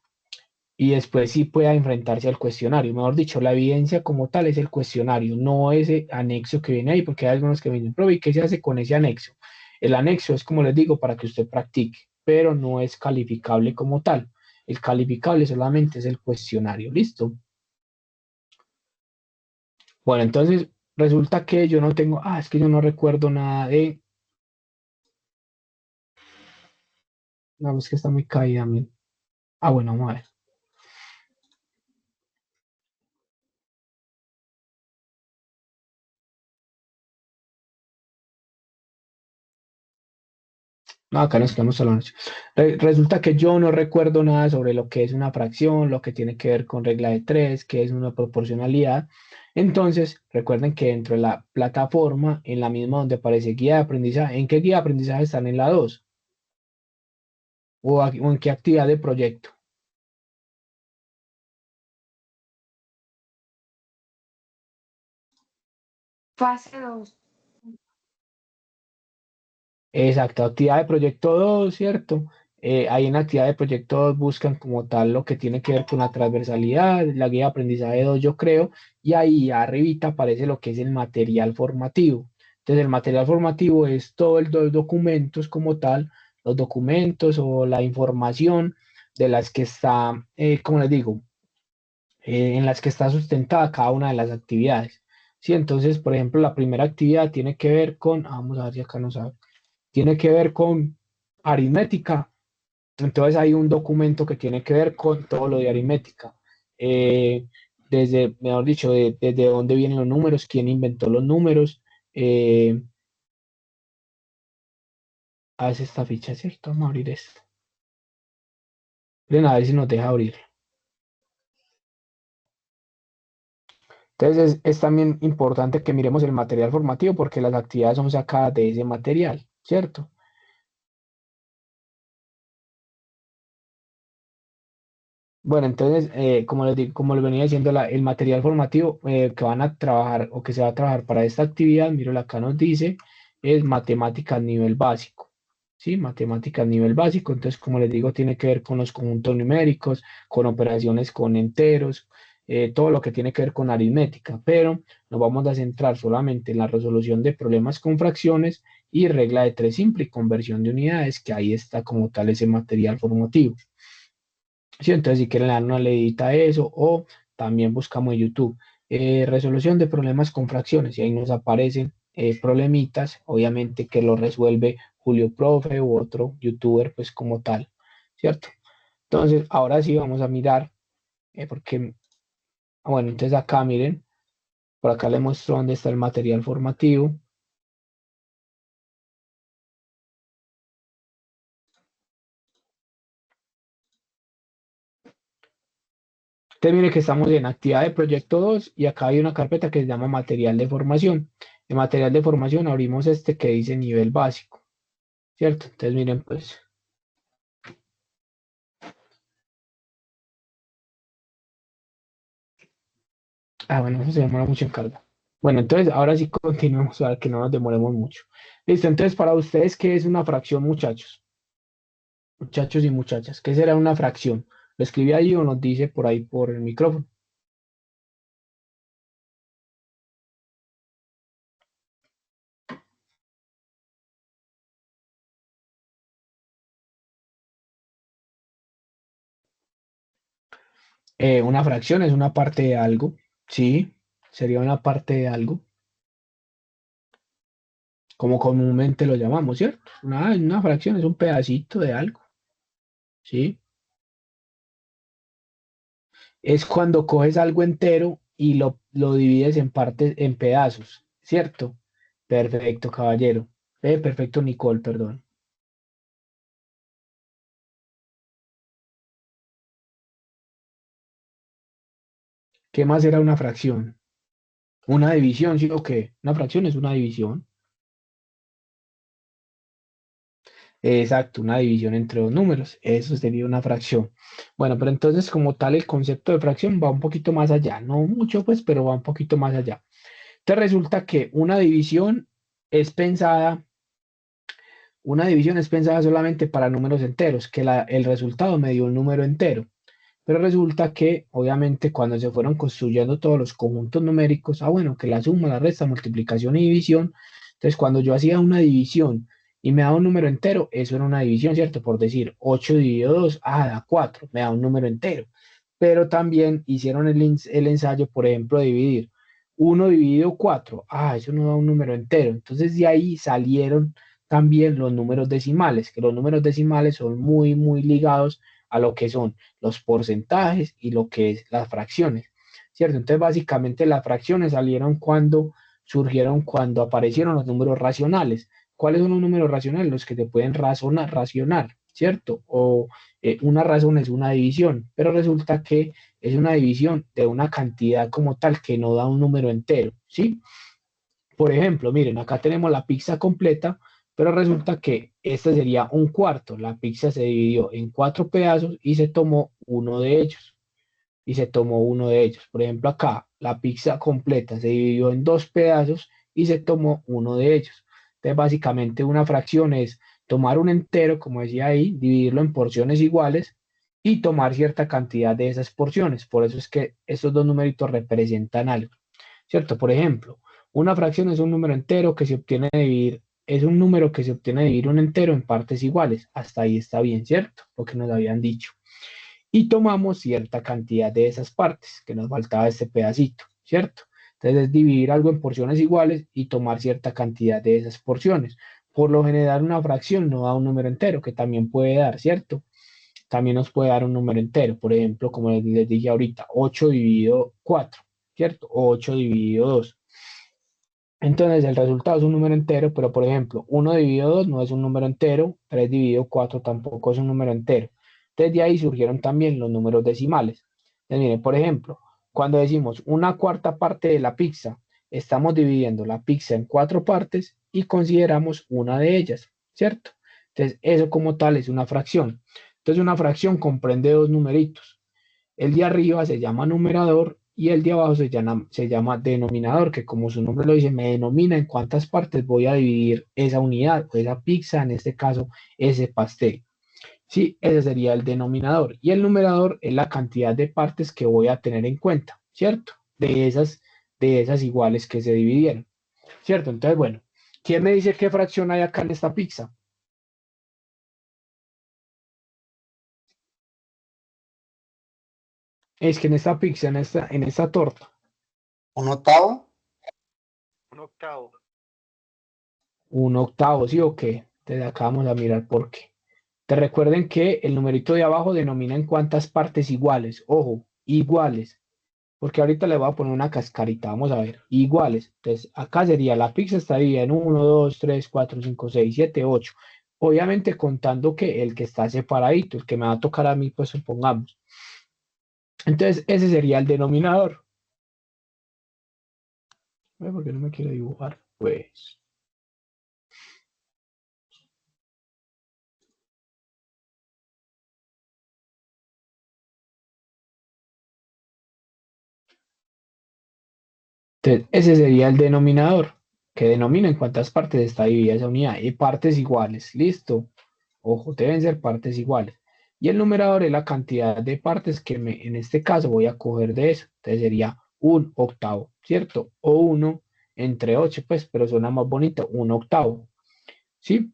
y después sí pueda enfrentarse al cuestionario. Mejor dicho, la evidencia como tal es el cuestionario, no ese anexo que viene ahí, porque hay algunos que me dicen, pero ¿y qué se hace con ese anexo? El anexo es, como les digo, para que usted practique, pero no es calificable como tal. El calificable solamente es el cuestionario, ¿listo? Bueno, entonces resulta que yo no tengo, es que yo no recuerdo nada de, no, es que está muy caída, miren. Bueno, vamos a ver. No, acá nos quedamos a la noche. Resulta que yo no recuerdo nada sobre lo que es una fracción, lo que tiene que ver con regla de tres, qué es una proporcionalidad. Entonces, recuerden que dentro de la plataforma, en la misma donde aparece guía de aprendizaje, ¿en qué guía de aprendizaje están en la 2? ¿O en qué actividad de proyecto?
Fase 2.
Exacto, actividad de proyecto 2, ¿cierto? Ahí en la actividad de proyecto 2 buscan como tal lo que tiene que ver con la transversalidad, la guía de aprendizaje 2, yo creo, y ahí arribita aparece lo que es el material formativo. Entonces, el material formativo es todo los documentos como tal, los documentos o la información de las que está, como les digo, en las que está sustentada cada una de las actividades. Sí, entonces, por ejemplo, la primera actividad tiene que ver con, vamos a ver si acá nos sabe, tiene que ver con aritmética. Entonces hay un documento que tiene que ver con todo lo de aritmética. Eh, Desde, mejor dicho, desde dónde vienen los números, quién inventó los números. Hace esta ficha, ¿cierto? Vamos a abrir esto. Miren a ver si nos deja abrir. Entonces es también importante que miremos el material formativo porque las actividades son sacadas de ese material, ¿cierto? Bueno, entonces, como les digo, como les venía diciendo, el material formativo que van a trabajar o que se va a trabajar para esta actividad, miro acá nos dice, es matemáticas nivel básico, ¿sí? Matemáticas nivel básico, entonces, como les digo, tiene que ver con los conjuntos numéricos, con operaciones con enteros, todo lo que tiene que ver con aritmética, pero nos vamos a centrar solamente en la resolución de problemas con fracciones y regla de tres simple y conversión de unidades, que ahí está como tal ese material formativo. Sí, entonces si quieren dar una leidita a eso o también buscamos en YouTube resolución de problemas con fracciones y ahí nos aparecen problemitas, obviamente que lo resuelve Julio Profe u otro youtuber pues como tal, ¿cierto? Entonces ahora sí vamos a mirar porque, bueno, entonces acá miren, por acá les muestro dónde está el material formativo. Entonces, mire que estamos en actividad de proyecto 2 y acá hay una carpeta que se llama material de formación. En material de formación abrimos este que dice nivel básico, ¿cierto? Entonces, miren, pues. Bueno, eso se demora mucho en carga. Bueno, entonces, ahora sí continuamos para que no nos demoremos mucho. Listo, entonces, para ustedes, ¿qué es una fracción, muchachos? Muchachos y muchachas, ¿qué será una fracción? ¿Lo escribí ahí o nos dice por ahí por el micrófono? Una fracción es una parte de algo, sí, sería una parte de algo, como comúnmente lo llamamos, ¿cierto? Una fracción es un pedacito de algo, ¿sí? Es cuando coges algo entero y lo divides en partes, en pedazos, ¿cierto? Perfecto, caballero. Perfecto, Nicole, perdón. ¿Qué más era una fracción? Una división, ¿sí o qué? Una fracción es una división. Exacto, una división entre dos números. Eso sería una fracción. Bueno, pero entonces como tal el concepto de fracción va un poquito más allá. No mucho, pues, pero va un poquito más allá. Entonces resulta que es pensada, una división es pensada solamente para números enteros, que el resultado me dio un número entero. Pero resulta que, obviamente, cuando se fueron construyendo todos los conjuntos numéricos, bueno, que la suma, la resta, multiplicación y división, entonces cuando yo hacía una división y me daba un número entero, eso era una división, ¿cierto? Por decir, 8 dividido 2, da 4, me da un número entero. Pero también hicieron el ensayo, por ejemplo, de dividir 1 dividido 4, eso no da un número entero. Entonces de ahí salieron también los números decimales, que los números decimales son muy, muy ligados a lo que son los porcentajes y lo que es las fracciones, ¿cierto? Entonces, básicamente las fracciones surgieron cuando aparecieron los números racionales. ¿Cuáles son los números racionales? Los que te pueden racionar, ¿cierto? O una razón es una división, pero resulta que es una división de una cantidad como tal que no da un número entero, ¿sí? Por ejemplo, miren, acá tenemos la pizza completa, pero resulta que este sería un cuarto. La pizza se dividió en 4 pedazos y se tomó uno de ellos. Por ejemplo, acá la pizza completa se dividió en 2 pedazos y se tomó uno de ellos. Entonces, básicamente una fracción es tomar un entero, como decía ahí, dividirlo en porciones iguales y tomar cierta cantidad de esas porciones. Por eso es que estos dos numeritos representan algo. ¿Cierto? Por ejemplo, una fracción es un número entero que se obtiene de dividir, es un número que se obtiene de dividir un entero en partes iguales. Hasta ahí está bien, ¿cierto? Lo que nos habían dicho. Y tomamos cierta cantidad de esas partes, que nos faltaba este pedacito, ¿cierto? Entonces es dividir algo en porciones iguales y tomar cierta cantidad de esas porciones. Por lo general, una fracción no da un número entero, que también puede dar, ¿cierto? También nos puede dar un número entero. Por ejemplo, como les dije ahorita, 8 dividido 4, ¿cierto? O 8 dividido 2. Entonces el resultado es un número entero, pero por ejemplo, 1 dividido 2 no es un número entero, 3 dividido 4 tampoco es un número entero. Desde ahí surgieron también los números decimales. Entonces, miren, por ejemplo, cuando decimos una cuarta parte de la pizza, estamos dividiendo la pizza en 4 partes y consideramos una de ellas, ¿cierto? Entonces, eso como tal es una fracción. Entonces, una fracción comprende dos numeritos. El de arriba se llama numerador y el de abajo se llama denominador, que como su nombre lo dice, me denomina en cuántas partes voy a dividir esa unidad o esa pizza, en este caso, ese pastel. Sí, ese sería el denominador. Y el numerador es la cantidad de partes que voy a tener en cuenta, ¿cierto? De esas iguales que se dividieron, ¿cierto? Entonces, bueno, ¿quién me dice qué fracción hay acá en esta pizza? Es que en esta pizza, en esta torta,
¿Un octavo?
Un octavo.
un octavo, ¿sí o qué? Entonces acá vamos a mirar por qué. Te recuerden que el numerito de abajo denomina en cuántas partes iguales. Ojo, iguales. Porque ahorita le voy a poner una cascarita. Vamos a ver. Iguales. Entonces, acá sería la pizza estaría en 1, 2, 3, 4, 5, 6, 7, 8. Obviamente contando que el que está separadito, el que me va a tocar a mí, pues supongamos. Entonces, ese sería el denominador. ¿Por qué no me quiere dibujar? Pues. Entonces, ese sería el denominador, que denomina en cuántas partes está dividida esa unidad. Y partes iguales, listo. Ojo, deben ser partes iguales. Y el numerador es la cantidad de partes que en este caso voy a coger de eso. Entonces sería un octavo, ¿cierto? O 1 entre 8, pues, pero suena más bonito, un octavo, ¿sí?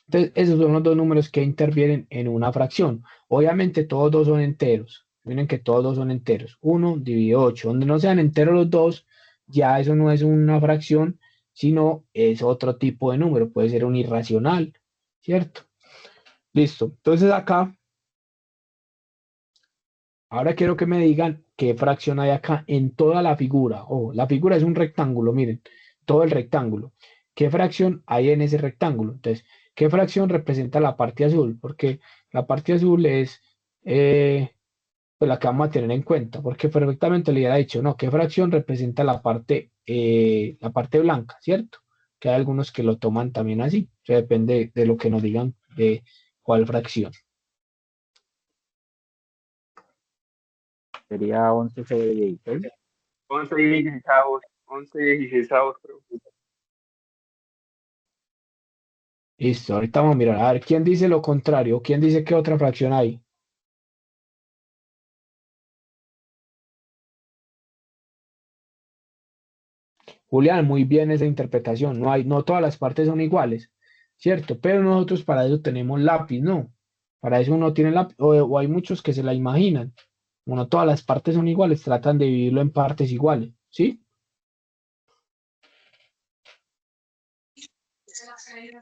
Entonces, esos son los dos números que intervienen en una fracción. Obviamente, todos dos son enteros. Miren que todos dos son enteros. 1 dividido 8. Donde no sean enteros los dos, ya eso no es una fracción, sino es otro tipo de número. Puede ser un irracional, ¿cierto? Listo. Entonces acá, ahora quiero que me digan qué fracción hay acá en toda la figura. Oh, la figura es un rectángulo, miren, todo el rectángulo. ¿Qué fracción hay en ese rectángulo? Entonces, ¿qué fracción representa la parte azul? Porque la parte azul es pues la que vamos a tener en cuenta, porque perfectamente le hubiera dicho, no, ¿qué fracción representa la parte blanca, ¿cierto? Que hay algunos que lo toman también así. O sea, depende de lo que nos digan de cuál fracción.
Sería 11 sobre 16.
11 y 16avos. 11 y 16avos, creo.
Listo, ahorita vamos a mirar. A ver, ¿quién dice lo contrario? ¿Quién dice qué otra fracción hay? Julián, muy bien esa interpretación. No todas las partes son iguales, ¿cierto? Pero nosotros para eso tenemos lápiz, ¿no? Para eso uno tiene lápiz, o hay muchos que se la imaginan. No todas las partes son iguales, tratan de dividirlo en partes iguales, ¿sí?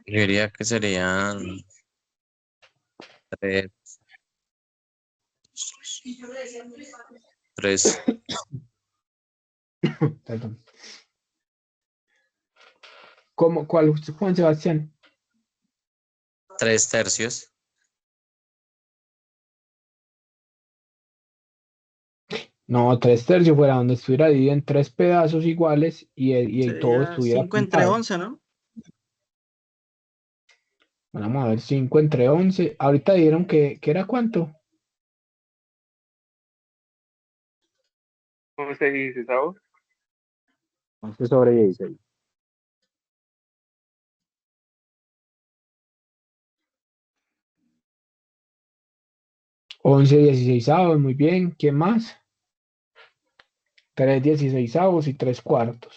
Yo diría que serían tres, tres,
Perdón. ¿Cuál, Juan Sebastián?
3 tercios.
No, 3 tercios fuera donde estuviera dividido en tres pedazos iguales y todo
Sería
estuviera
5 entre
pintado.
11, ¿no?
Vamos a ver, 5 entre 11. Ahorita dijeron que era cuánto.
11 y 16avos.
11 sobre 16.
11/16, muy bien. ¿Quién más? 3/16 y 3/4.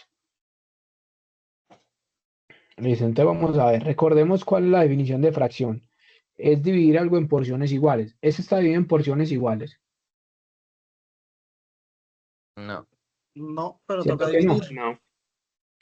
Listo, entonces vamos a ver. Recordemos cuál es la definición de fracción. Es dividir algo en porciones iguales. Eso está dividido en porciones iguales.
No.
No, pero
¿Cierto
toca
que no?
dividir.
No.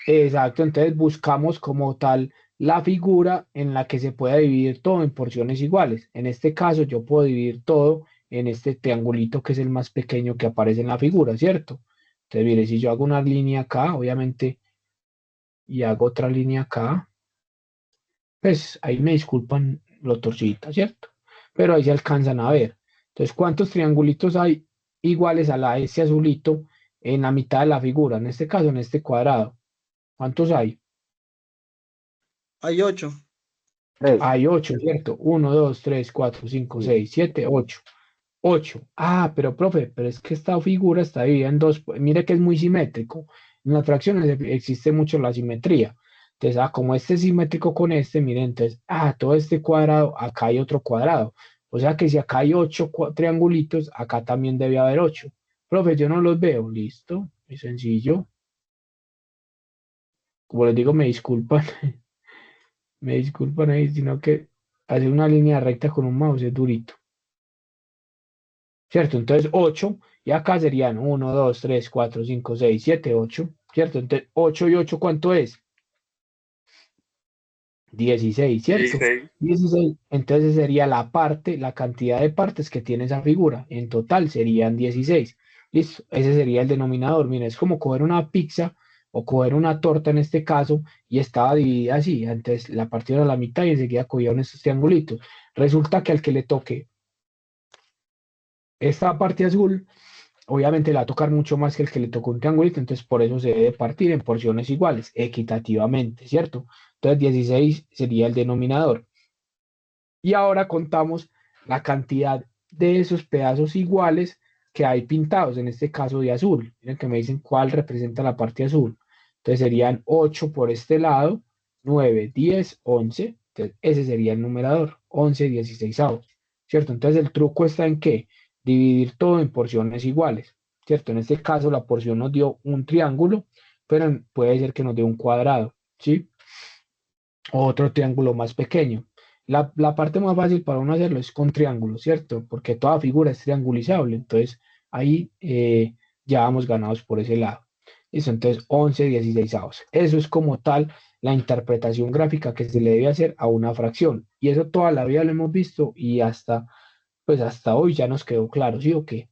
Exacto, entonces buscamos como tal la figura en la que se pueda dividir todo en porciones iguales. En este caso, yo puedo dividir todo en este triangulito que es el más pequeño que aparece en la figura, ¿cierto? Entonces, mire, si yo hago una línea acá, obviamente, y hago otra línea acá, pues ahí me disculpan lo torcidita, ¿cierto? Pero ahí se alcanzan a ver. Entonces, ¿cuántos triangulitos hay iguales a ese azulito en la mitad de la figura? En este caso, en este cuadrado. ¿Cuántos hay?
Hay 8.
3.
Hay 8, ¿cierto? 1, 2, 3, 4, 5,
Sí.
6, 7, 8. 8. Ah, pero profe, pero es que esta figura está dividida en dos. Mire que es muy simétrico. En las fracciones existe mucho la simetría. Entonces, como este es simétrico con este, miren, entonces, todo este cuadrado, acá hay otro cuadrado. O sea que si acá hay 8 triangulitos, acá también debe haber 8. Profe, yo no los veo. Listo, muy sencillo. Como les digo, me disculpan. Me disculpan ahí, sino que hacer una línea recta con un mouse es durito. ¿Cierto? Entonces 8, y acá serían 1, 2, 3, 4, 5, 6, 7, 8. ¿Cierto? Entonces 8 y 8, ¿cuánto es? 16, ¿cierto?
16.
16. Entonces sería la cantidad de partes que tiene esa figura. En total serían 16. Listo, ese sería el denominador. Mira, es como coger una pizza o coger una torta en este caso y estaba dividida así. Antes la partieron a la mitad y enseguida cogieron estos triangulitos. Resulta que al que le toque esta parte azul, obviamente le va a tocar mucho más que el que le tocó un triangulito, entonces por eso se debe partir en porciones iguales, equitativamente, ¿cierto? Entonces 16 sería el denominador. Y ahora contamos la cantidad de esos pedazos iguales que hay pintados, en este caso de azul. Miren que me dicen cuál representa la parte azul. Entonces serían 8 por este lado, 9, 10, 11. Entonces ese sería el numerador, 11, 16, ¿cierto? Entonces el truco está en que dividir todo en porciones iguales, ¿cierto? En este caso la porción nos dio un triángulo, pero puede ser que nos dé un cuadrado, ¿sí? O otro triángulo más pequeño. La parte más fácil para uno hacerlo es con triángulos, ¿cierto? Porque toda figura es triangulizable, entonces ahí ya vamos ganados por ese lado. Listo, entonces 11, 16. Eso es como tal la interpretación gráfica que se le debe hacer a una fracción. Y eso toda la vida lo hemos visto y hasta, pues hasta hoy ya nos quedó claro, ¿sí o qué?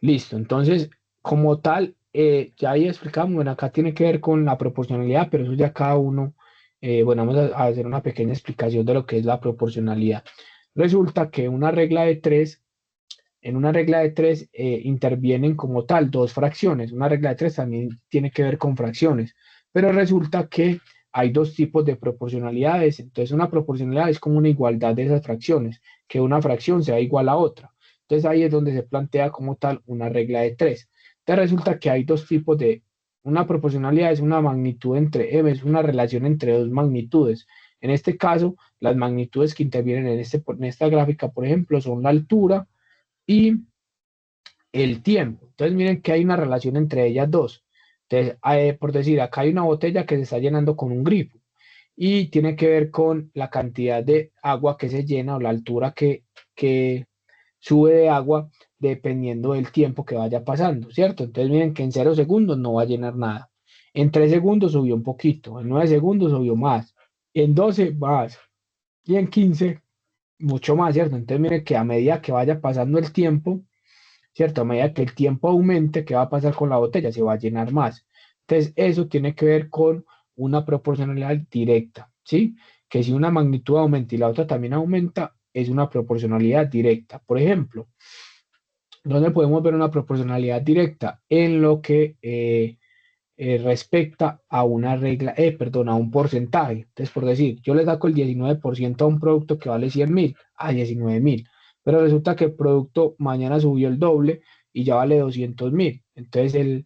Listo, entonces, como tal, ya ahí explicamos, bueno, acá tiene que ver con la proporcionalidad, pero eso ya cada uno, bueno, vamos a hacer una pequeña explicación de lo que es la proporcionalidad. Resulta que una regla de tres, en una regla de tres intervienen como tal dos fracciones. Una regla de tres también tiene que ver con fracciones, pero resulta que hay dos tipos de proporcionalidades. Entonces, una proporcionalidad es como una igualdad de esas fracciones, que una fracción sea igual a otra. Entonces, ahí es donde se plantea como tal una regla de tres. Entonces, resulta que hay dos tipos de, una proporcionalidad es una magnitud entre, es una relación entre dos magnitudes. En este caso, las magnitudes que intervienen en esta gráfica, por ejemplo, son la altura y el tiempo. Entonces miren que hay una relación entre ellas dos. Entonces, por decir, acá hay una botella que se está llenando con un grifo y tiene que ver con la cantidad de agua que se llena o la altura que sube de agua dependiendo del tiempo que vaya pasando, ¿cierto? Entonces miren que en 0 segundos no va a llenar nada. En 3 segundos subió un poquito, en 9 segundos subió más, en 12 más y en 15 mucho más, ¿cierto? Entonces miren que a medida que vaya pasando el tiempo, ¿cierto? A medida que el tiempo aumente, ¿qué va a pasar con la botella? Se va a llenar más. Entonces, eso tiene que ver con una proporcionalidad directa, ¿sí? Que si una magnitud aumenta y la otra también aumenta, es una proporcionalidad directa. Por ejemplo, ¿dónde podemos ver una proporcionalidad directa? En lo que respecta a una regla, perdón, a un porcentaje. Entonces, por decir, yo le saco el 19% a un producto que vale 100.000, a 19.000, pero resulta que el producto mañana subió el doble y ya vale 200.000. Entonces,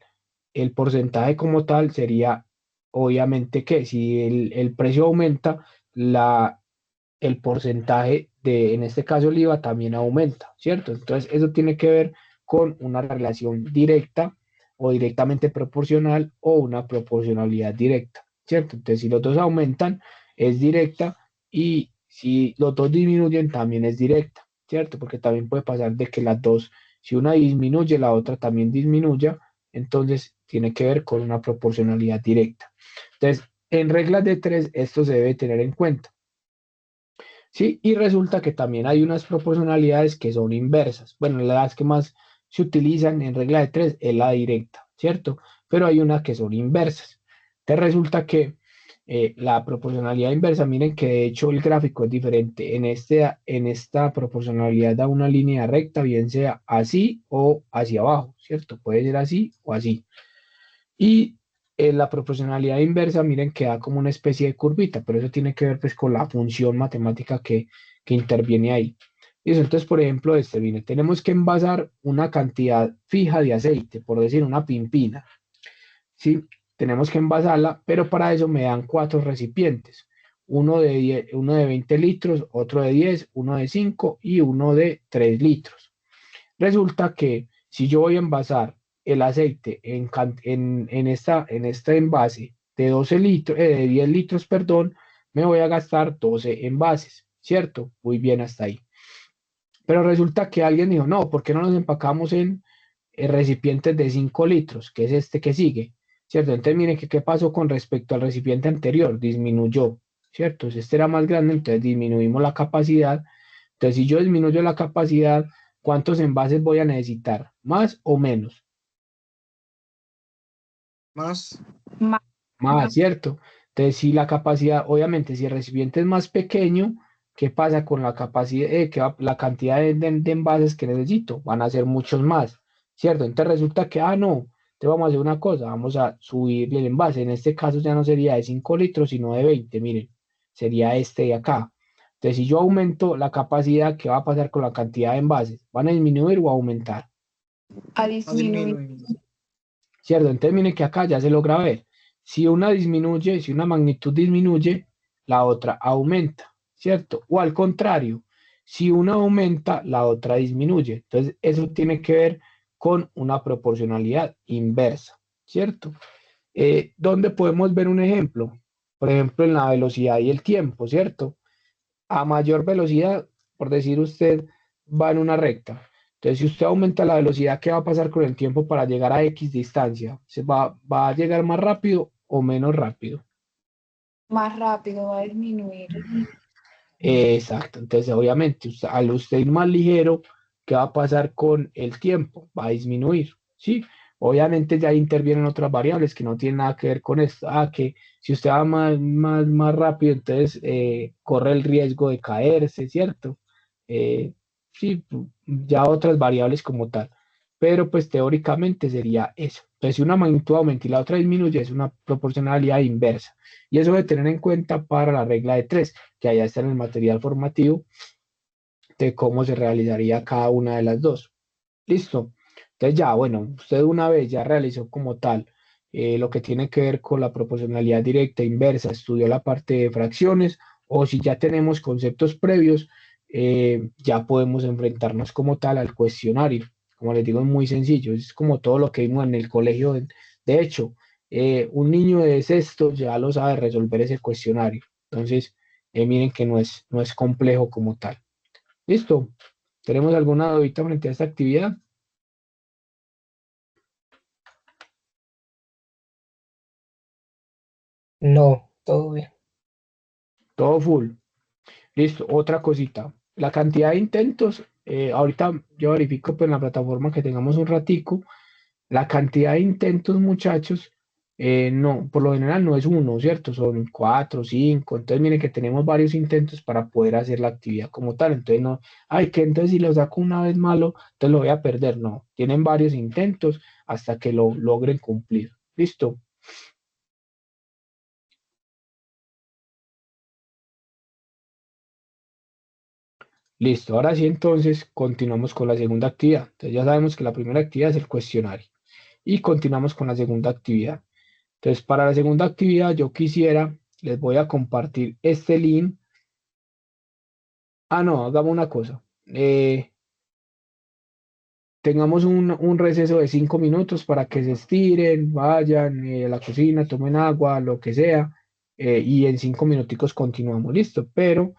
el porcentaje como tal sería, obviamente, que si el precio aumenta, el porcentaje de, en este caso, el IVA también aumenta, ¿cierto? Entonces, eso tiene que ver con una relación directa o directamente proporcional o una proporcionalidad directa, ¿cierto? Entonces, si los dos aumentan, es directa y si los dos disminuyen, también es directa, ¿cierto? Porque también puede pasar de que las dos, si una disminuye, la otra también disminuya, entonces tiene que ver con una proporcionalidad directa. Entonces, en reglas de tres, esto se debe tener en cuenta. ¿Sí? Y resulta que también hay unas proporcionalidades que son inversas. Bueno, las que más se utilizan en regla de tres es la directa, ¿cierto? Pero hay unas que son inversas. Entonces resulta que la proporcionalidad inversa, miren que de hecho el gráfico es diferente. En esta proporcionalidad da una línea recta, bien sea así o hacia abajo, ¿cierto? Puede ser así o así. Y la proporcionalidad inversa, miren que da como una especie de curvita, pero eso tiene que ver pues con la función matemática que interviene ahí. Y eso, entonces, por ejemplo, viene, tenemos que envasar una cantidad fija de aceite, por decir una pimpina, ¿sí? Tenemos que envasarla, pero para eso me dan 4 recipientes, uno de 10, uno de 20 litros, otro de 10, uno de 5 y uno de 3 litros. Resulta que si yo voy a envasar el aceite en este envase de 12 litros, de 10 litros, perdón, me voy a gastar 12 envases, ¿cierto? Muy bien hasta ahí. Pero resulta que alguien dijo, no, ¿por qué no nos empacamos en recipientes de 5 litros, que es este que sigue? ¿Cierto? Entonces miren que qué pasó con respecto al recipiente anterior, disminuyó, ¿cierto? Si este era más grande, entonces disminuimos la capacidad. Entonces, si yo disminuyo la capacidad, ¿cuántos envases voy a necesitar? ¿Más o menos?
Más.
Más, ¿cierto? Entonces, si la capacidad, obviamente, si el recipiente es más pequeño, ¿qué pasa con la capacidad, la cantidad de envases que necesito? Van a ser muchos más, ¿cierto? Entonces resulta que, no, te vamos a hacer una cosa, vamos a subir el envase. En este caso ya no sería de 5 litros, sino de 20, miren, sería este de acá. Entonces, si yo aumento la capacidad, ¿qué va a pasar con la cantidad de envases? ¿Van a disminuir o a aumentar?
A
A
disminuir.
disminuir.
¿Cierto? Entonces, miren que acá ya se logra ver. Si una disminuye, si una magnitud disminuye, la otra aumenta, ¿cierto? O al contrario, si una aumenta, la otra disminuye. Entonces, eso tiene que ver con una proporcionalidad inversa, ¿cierto? ¿Dónde podemos ver un ejemplo? Por ejemplo, en la velocidad y el tiempo, ¿cierto? A mayor velocidad, por decir usted, va en una recta. Entonces, si usted aumenta la velocidad, ¿qué va a pasar con el tiempo para llegar a X distancia? ¿Va a llegar más rápido o menos rápido?
Más rápido, va a disminuir.
Exacto. Entonces, obviamente, al usted ir más ligero, ¿qué va a pasar con el tiempo? Va a disminuir, ¿sí? Obviamente ya intervienen otras variables que no tienen nada que ver con esto. Que si usted va más rápido, entonces corre el riesgo de caerse, ¿cierto? Sí, ya otras variables como tal. Pero pues teóricamente sería eso. Entonces, si una magnitud aumenta y la otra disminuye, es una proporcionalidad inversa. Y eso debe tener en cuenta para la regla de 3 que allá está en el material formativo de cómo se realizaría cada una de las dos. Listo. Entonces ya, bueno, usted una vez ya realizó como tal lo que tiene que ver con la proporcionalidad directa e inversa, estudió la parte de fracciones, o si ya tenemos conceptos previos, ya podemos enfrentarnos como tal al cuestionario. Como les digo, es muy sencillo, es como todo lo que vimos en el colegio. De hecho, un niño de sexto ya lo sabe resolver ese cuestionario. Entonces, miren que no es complejo como tal. Listo. ¿Tenemos alguna dudita frente a esta actividad?
No, todo bien.
Todo full. Listo. Otra cosita. La cantidad de intentos, ahorita yo verifico pues, en la plataforma que tengamos un ratico. La cantidad de intentos, muchachos, no, por lo general no es uno, ¿cierto? Son 4, 5. Entonces, miren que tenemos varios intentos para poder hacer la actividad como tal. Entonces, no, que entonces si lo saco una vez malo, entonces lo voy a perder. No, tienen varios intentos hasta que lo logren cumplir. Listo. Listo, ahora sí entonces continuamos con la segunda actividad. Entonces ya sabemos que la primera actividad es el cuestionario y continuamos con la segunda actividad. Entonces para la segunda actividad yo les voy a compartir este link. No, hagamos una cosa. Tengamos un receso de 5 minutos para que se estiren, vayan a la cocina, tomen agua, lo que sea, y en 5 minuticos continuamos, listo, pero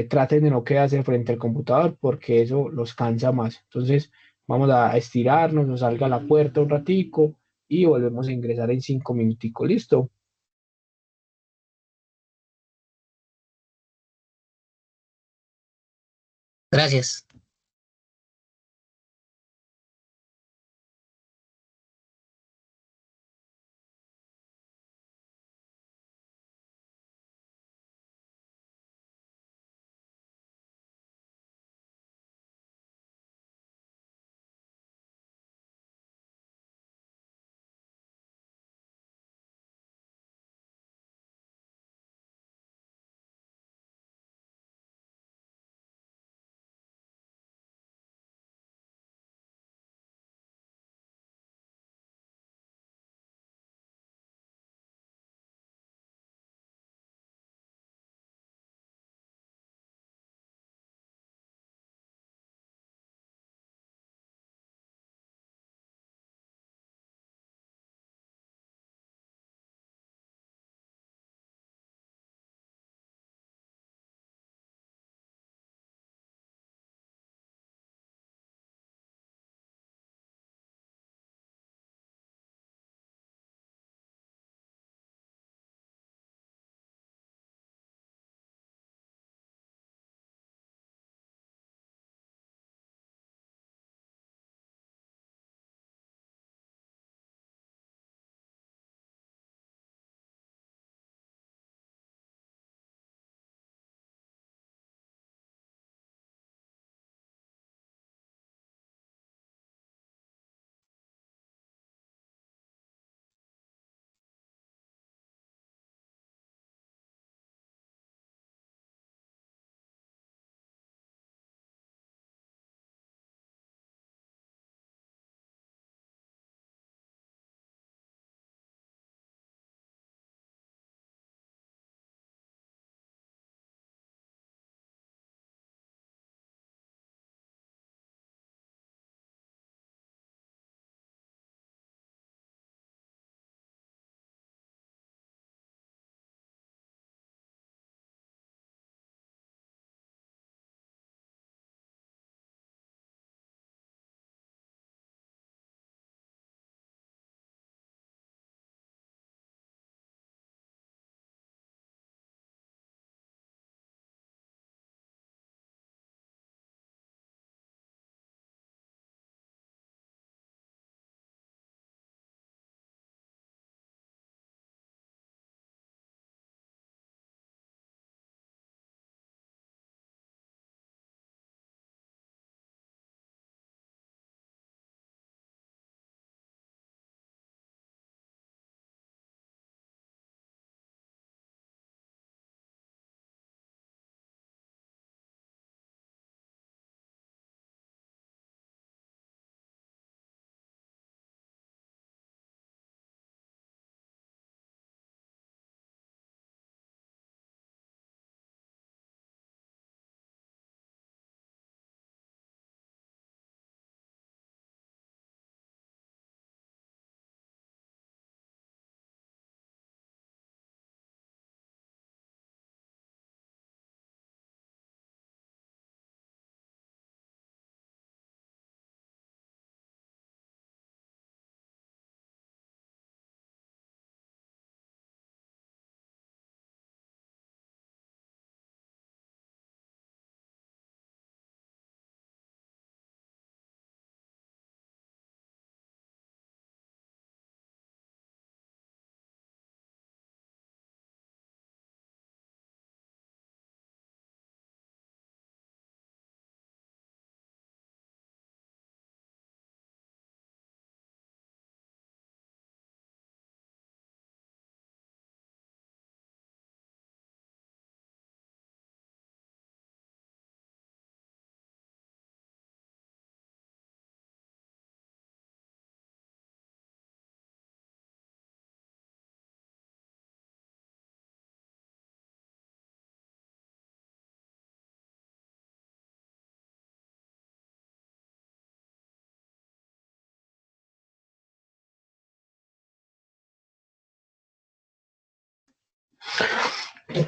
traten de no quedarse frente al computador porque eso los cansa más. Entonces, vamos a estirarnos, nos salga a la puerta un ratico y volvemos a ingresar en 5 minuticos, listo.
Gracias.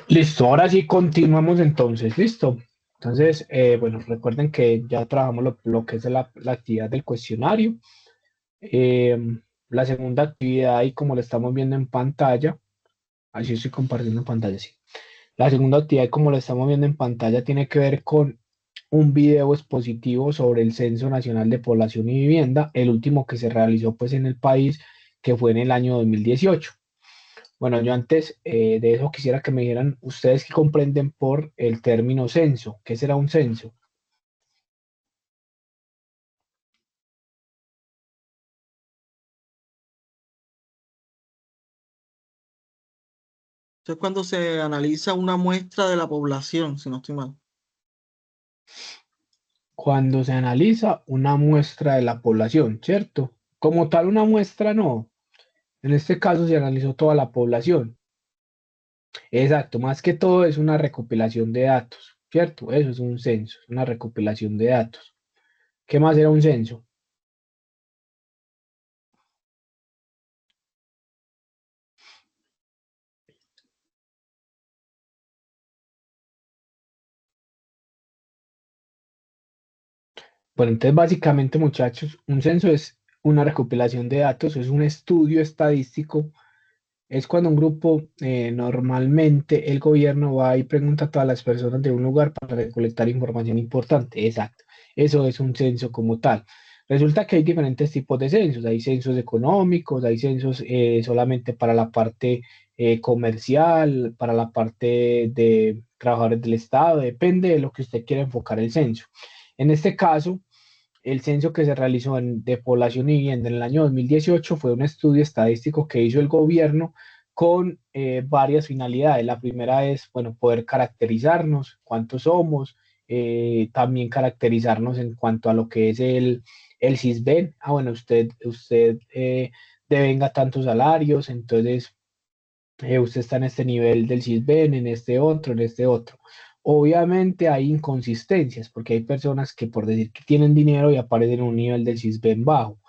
Listo, ahora sí continuamos entonces, listo. Entonces, bueno, recuerden que ya trabajamos lo que es la actividad del cuestionario. Eh, la segunda actividad, y como la estamos viendo en pantalla, así estoy compartiendo en pantalla, sí. La segunda actividad, como lo estamos viendo en pantalla, tiene que ver con un video expositivo sobre el Censo Nacional de Población y Vivienda, el último que se realizó pues en el país, que fue en el año 2018. Bueno, yo antes de eso quisiera que me dijeran ustedes qué comprenden por el término censo. ¿Qué será un censo?
Eso es cuando se analiza una muestra de la población, si no estoy mal.
Cuando se analiza una muestra de la población, ¿cierto? Como tal, una muestra no. En este caso se analizó toda la población. Exacto, más que todo es una recopilación de datos, ¿cierto? Eso es un censo, es una recopilación de datos. ¿Qué más era un censo? Bueno, entonces básicamente, muchachos, un censo es una recopilación de datos, es un estudio estadístico. Es cuando un grupo, normalmente el gobierno va y pregunta a todas las personas de un lugar para recolectar información importante. Exacto. Eso es un censo como tal. Resulta que hay diferentes tipos de censos. Hay censos económicos, hay censos solamente para la parte comercial, para la parte de trabajadores del Estado. Depende de lo que usted quiera enfocar el censo. En este caso, el censo que se realizó de población y vivienda en el año 2018 fue un estudio estadístico que hizo el gobierno con varias finalidades. La primera es, bueno, poder caracterizarnos, cuántos somos, también caracterizarnos en cuanto a lo que es el CISBEN. Ah, bueno, usted devenga tantos salarios, entonces usted está en este nivel del CISBEN, en este otro, en este otro. Obviamente hay inconsistencias, porque hay personas que por decir que tienen dinero y aparecen en un nivel del CISBEN bajo.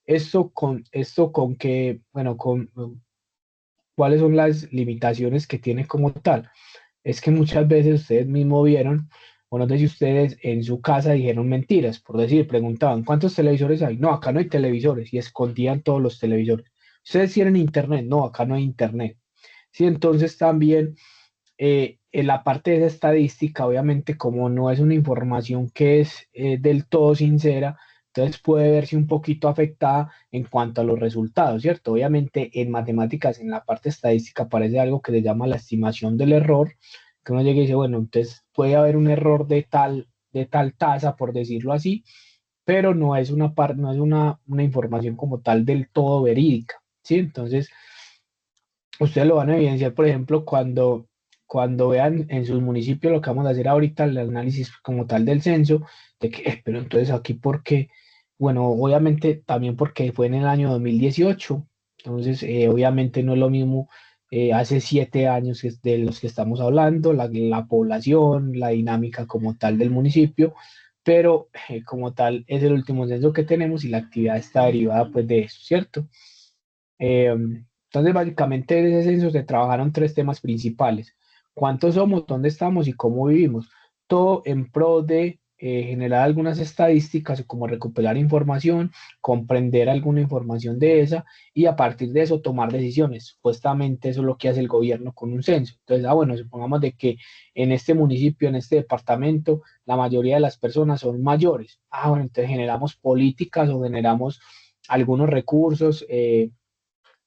Esto con que, bueno, con cuáles son las limitaciones que tiene como tal. Es que muchas veces ustedes mismos vieron, o no sé si ustedes en su casa dijeron mentiras, por decir, preguntaban, ¿cuántos televisores hay? No, acá no hay televisores, y escondían todos los televisores. Ustedes tienen internet, no, acá no hay internet. Sí, entonces también en la parte de esa estadística, obviamente, como no es una información que es del todo sincera, entonces puede verse un poquito afectada en cuanto a los resultados, ¿cierto? Obviamente en matemáticas, en la parte estadística, aparece algo que se llama la estimación del error, que uno llega y dice, bueno, entonces puede haber un error de tal tasa, por decirlo así, pero no es no es una información como tal del todo verídica, ¿sí? Entonces, ustedes lo van a evidenciar, por ejemplo, cuando vean en sus municipios lo que vamos a hacer ahorita, el análisis como tal del censo, de que, pero entonces aquí, ¿por qué? Bueno, obviamente también porque fue en el año 2018, entonces obviamente no es lo mismo hace 7 años que es de los que estamos hablando, la población, la dinámica como tal del municipio, pero como tal es el último censo que tenemos y la actividad está derivada pues de eso, ¿cierto? Entonces, básicamente en ese censo se trabajaron tres temas principales: cuántos somos, dónde estamos y cómo vivimos. Todo en pro de generar algunas estadísticas, como recopilar información, comprender alguna información de esa y a partir de eso tomar decisiones. Supuestamente eso es lo que hace el gobierno con un censo. Entonces, bueno, supongamos de que en este municipio, en este departamento, la mayoría de las personas son mayores. Bueno, entonces generamos políticas o generamos algunos recursos.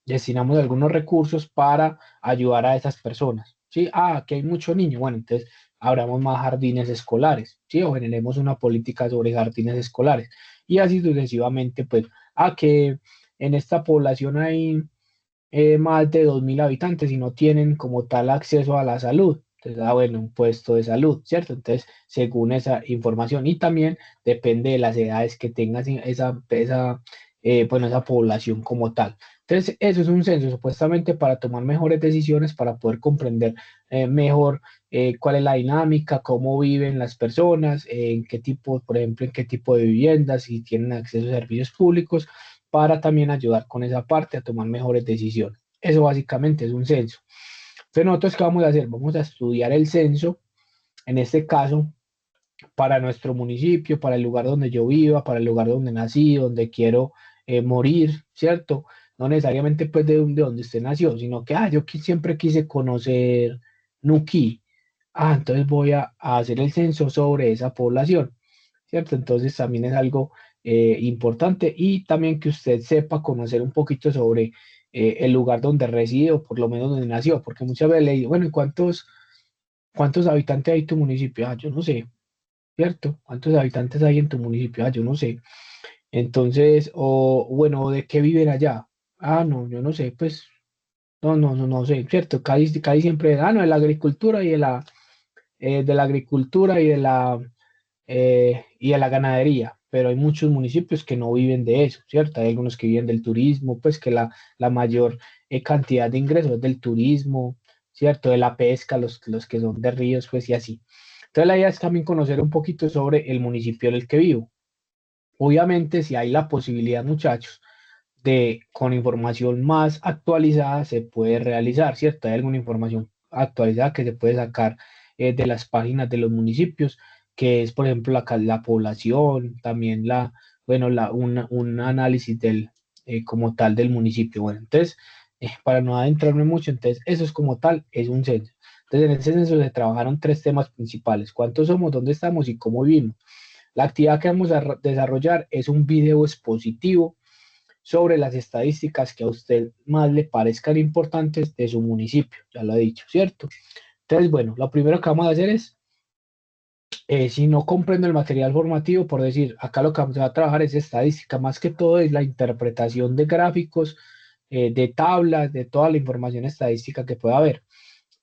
Destinamos algunos recursos para ayudar a esas personas, ¿sí? Aquí hay muchos niños, bueno, entonces abramos más jardines escolares, ¿sí? O generemos una política sobre jardines escolares. Y así sucesivamente, pues, que en esta población hay más de 2.000 habitantes y no tienen como tal acceso a la salud. Entonces, bueno, un puesto de salud, ¿cierto? Entonces, según esa información, y también depende de las edades que tenga bueno, esa población como tal. Entonces, eso es un censo supuestamente para tomar mejores decisiones, para poder comprender mejor cuál es la dinámica, cómo viven las personas, en qué tipo, por ejemplo, en qué tipo de viviendas, si tienen acceso a servicios públicos, para también ayudar con esa parte a tomar mejores decisiones. Eso básicamente es un censo. Entonces, nosotros, ¿qué vamos a hacer? Vamos a estudiar el censo, en este caso, para nuestro municipio, para el lugar donde yo viva, para el lugar donde nací, donde quiero morir, ¿cierto? No necesariamente pues de donde usted nació, sino que, yo siempre quise conocer Nuquí. Entonces voy a hacer el censo sobre esa población, ¿cierto? Entonces también es algo importante y también que usted sepa conocer un poquito sobre el lugar donde reside o por lo menos donde nació, porque muchas veces le digo, bueno, ¿y cuántos habitantes hay en tu municipio? Yo no sé, ¿cierto? ¿Cuántos habitantes hay en tu municipio? Yo no sé. Entonces, o bueno, ¿de qué viven allá? No, yo no sé, pues, no sé, ¿cierto? Casi siempre, no, de la agricultura y de la agricultura y de la ganadería, pero hay muchos municipios que no viven de eso, ¿cierto? Hay algunos que viven del turismo, pues que la mayor cantidad de ingresos es del turismo, ¿cierto? De la pesca, los que son de ríos, pues y así. Entonces la idea es también conocer un poquito sobre el municipio en el que vivo. Obviamente, si hay la posibilidad, muchachos, con información más actualizada se puede realizar, ¿cierto? Hay alguna información actualizada que se puede sacar de las páginas de los municipios, que es, por ejemplo, la población, también bueno, un análisis como tal del municipio. Bueno, entonces, para no adentrarme mucho, entonces, eso es como tal, es un censo. Entonces, en ese censo se trabajaron tres temas principales: cuántos somos, dónde estamos y cómo vivimos. La actividad que vamos a desarrollar es un video expositivo sobre las estadísticas que a usted más le parezcan importantes de su municipio, ya lo he dicho, ¿cierto? Entonces, bueno, lo primero que vamos a hacer es, si no comprendo el material formativo, por decir, acá lo que vamos a trabajar es estadística, más que todo es la interpretación de gráficos, de tablas, de toda la información estadística que pueda haber.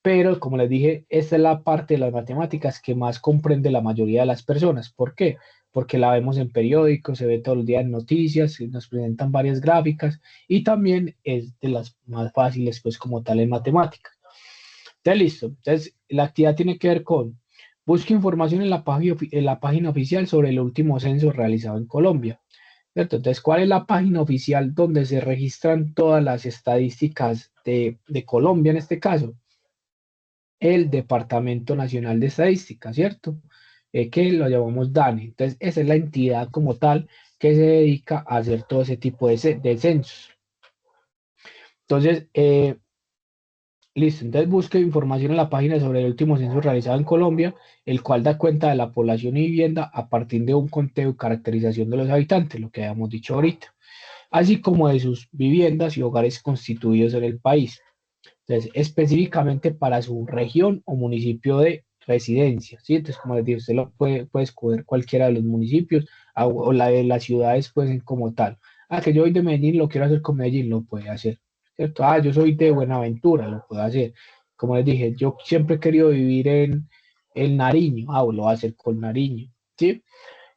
Pero, como les dije, esta es la parte de las matemáticas que más comprende la mayoría de las personas. ¿Por qué? Porque la vemos en periódicos, se ve todos los días en noticias, nos presentan varias gráficas y también es de las más fáciles, pues como tal en matemáticas. Entonces, listo. Entonces, la actividad tiene que ver con: busque información en la página oficial sobre el último censo realizado en Colombia. ¿Cierto? Entonces, ¿cuál es la página oficial donde se registran todas las estadísticas de Colombia en este caso? El Departamento Nacional de Estadística, ¿cierto? Que lo llamamos DANE. Entonces, esa es la entidad como tal que se dedica a hacer todo ese tipo de censos. Entonces, listo. Entonces, busque información en la página sobre el último censo realizado en Colombia, el cual da cuenta de la población y vivienda a partir de un conteo y caracterización de los habitantes, lo que habíamos dicho ahorita, así como de sus viviendas y hogares constituidos en el país. Entonces, específicamente para su región o municipio de residencia, ¿sí? Entonces, como les digo, usted puede escoger cualquiera de los municipios o la de las ciudades, pues, como tal. Que yo soy de Medellín, lo quiero hacer con Medellín, lo puede hacer, ¿cierto? Yo soy de Buenaventura, lo puedo hacer. Como les dije, yo siempre he querido vivir en Nariño, lo voy a hacer con Nariño, ¿sí?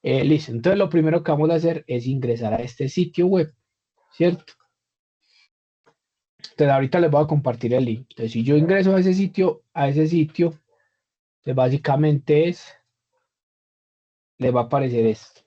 Listo, entonces lo primero que vamos a hacer es ingresar a este sitio web, ¿cierto? Entonces ahorita les voy a compartir el link. Entonces, si yo ingreso a ese sitio, pues básicamente les va a aparecer esto.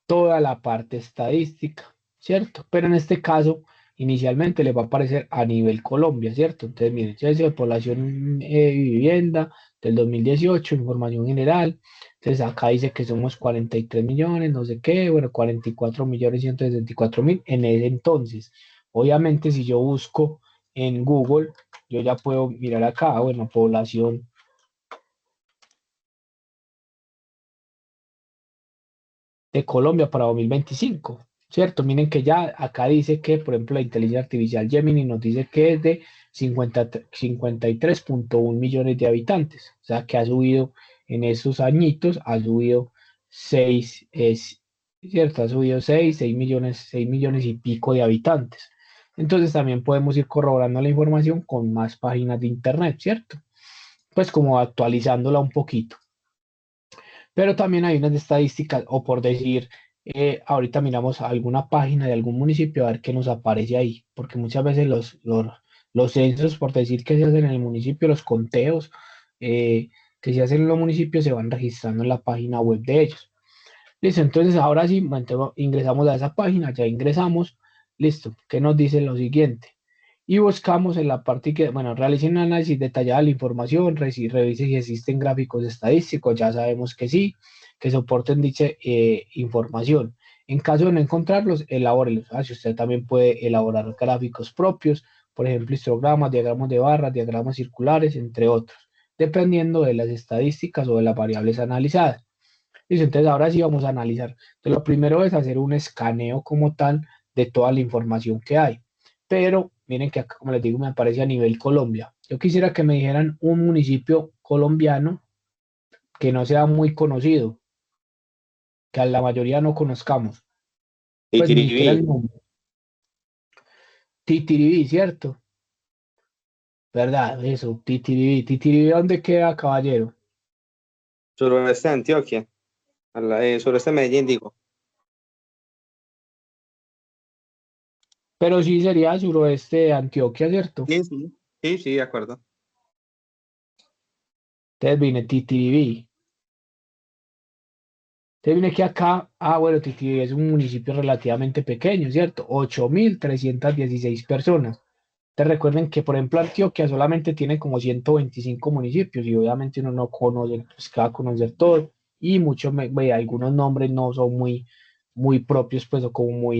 Toda la parte estadística, ¿cierto? Pero en este caso, inicialmente les va a aparecer a nivel Colombia, ¿cierto? Entonces, miren, censo de población y vivienda del 2018, información general. Entonces, acá dice que somos 43 millones, no sé qué, bueno, 44.164.000 en ese entonces. Obviamente, si yo busco en Google, yo ya puedo mirar acá, bueno, población de Colombia para 2025, ¿cierto? Miren que ya acá dice que, por ejemplo, la inteligencia artificial Gemini nos dice que es de 53.1 millones de habitantes, o sea que ha subido en esos añitos, ha subido 6, ¿cierto? Ha subido 6 millones y pico de habitantes. Entonces también podemos ir corroborando la información con más páginas de internet, ¿cierto? Pues como actualizándola un poquito. Pero también hay unas estadísticas, o por decir, ahorita miramos alguna página de algún municipio a ver qué nos aparece ahí, porque muchas veces los censos, por decir que se hacen en el municipio, los conteos que se hacen en los municipios se van registrando en la página web de ellos. Listo, entonces ahora sí, ingresamos a esa página, ya ingresamos, listo, ¿qué nos dice lo siguiente? y buscamos en la parte que, bueno, realice un análisis detallado de la información, revise si existen gráficos estadísticos, ya sabemos que sí, que soporten dicha información. En caso de no encontrarlos, elabórelos. Si usted también puede elaborar gráficos propios, por ejemplo, histogramas, diagramas de barras, diagramas circulares, entre otros, dependiendo de las estadísticas o de las variables analizadas. Listo, entonces ahora sí vamos a analizar. Entonces, lo primero es hacer un escaneo como tal de toda la información que hay. Pero miren que acá, como les digo, me aparece a nivel Colombia. Yo quisiera que me dijeran un municipio colombiano que no sea muy conocido, que a la mayoría no conozcamos. Pues ni siquiera el
Titiribí,
nombre. Titiribí, ¿cierto? ¿Verdad? Eso, Titiribí. Titiribí, ¿dónde queda, caballero?
suroeste de Antioquia, sureste de Medellín, digo.
Pero sí sería suroeste de Antioquia, ¿cierto?
Sí, sí, sí, sí, de acuerdo.
Entonces viene Titiribí. Entonces viene que acá, bueno, Titiribí es un municipio relativamente pequeño, ¿cierto? 8.316 personas. Te recuerden que, por ejemplo, Antioquia solamente tiene como 125 municipios y obviamente uno no conoce, pues que va a conocer todo y muchos, algunos nombres no son muy propios, pues, o como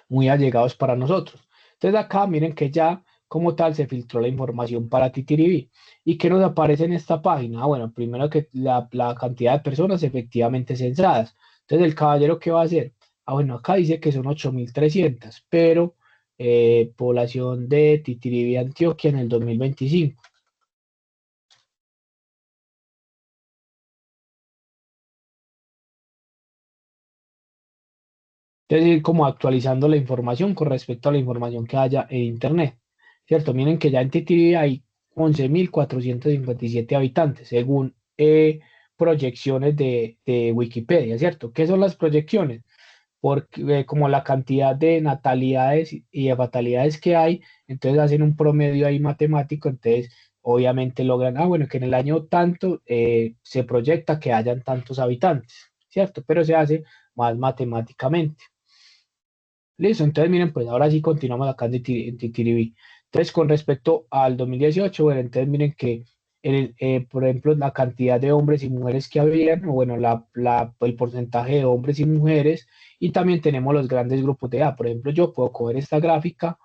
muy allegados para nosotros. Entonces acá miren que ya como tal se filtró la información para Titiribí. ¿Y qué nos aparece en esta página? Bueno, primero que la cantidad de personas efectivamente censadas. Entonces el caballero, ¿qué va a hacer? Bueno, acá dice que son 8.300, pero población de Titiribí, Antioquia en el 2025. Es decir, como actualizando la información con respecto a la información que haya en Internet, ¿cierto? Miren que ya en Titiribí hay 11.457 habitantes, según proyecciones de Wikipedia, ¿cierto? ¿Qué son las proyecciones? Porque como la cantidad de natalidades y de fatalidades que hay, entonces hacen un promedio ahí matemático, entonces obviamente logran, bueno, que en el año tanto se proyecta que hayan tantos habitantes, ¿cierto? Pero se hace más matemáticamente. Listo, entonces miren, pues ahora sí continuamos acá en Titiribí. Entonces, con respecto al 2018, bueno, entonces miren que, por ejemplo, la cantidad de hombres y mujeres que habían, o bueno, el porcentaje de hombres y mujeres, y también tenemos los grandes grupos de edad. Por ejemplo, yo puedo coger esta gráfica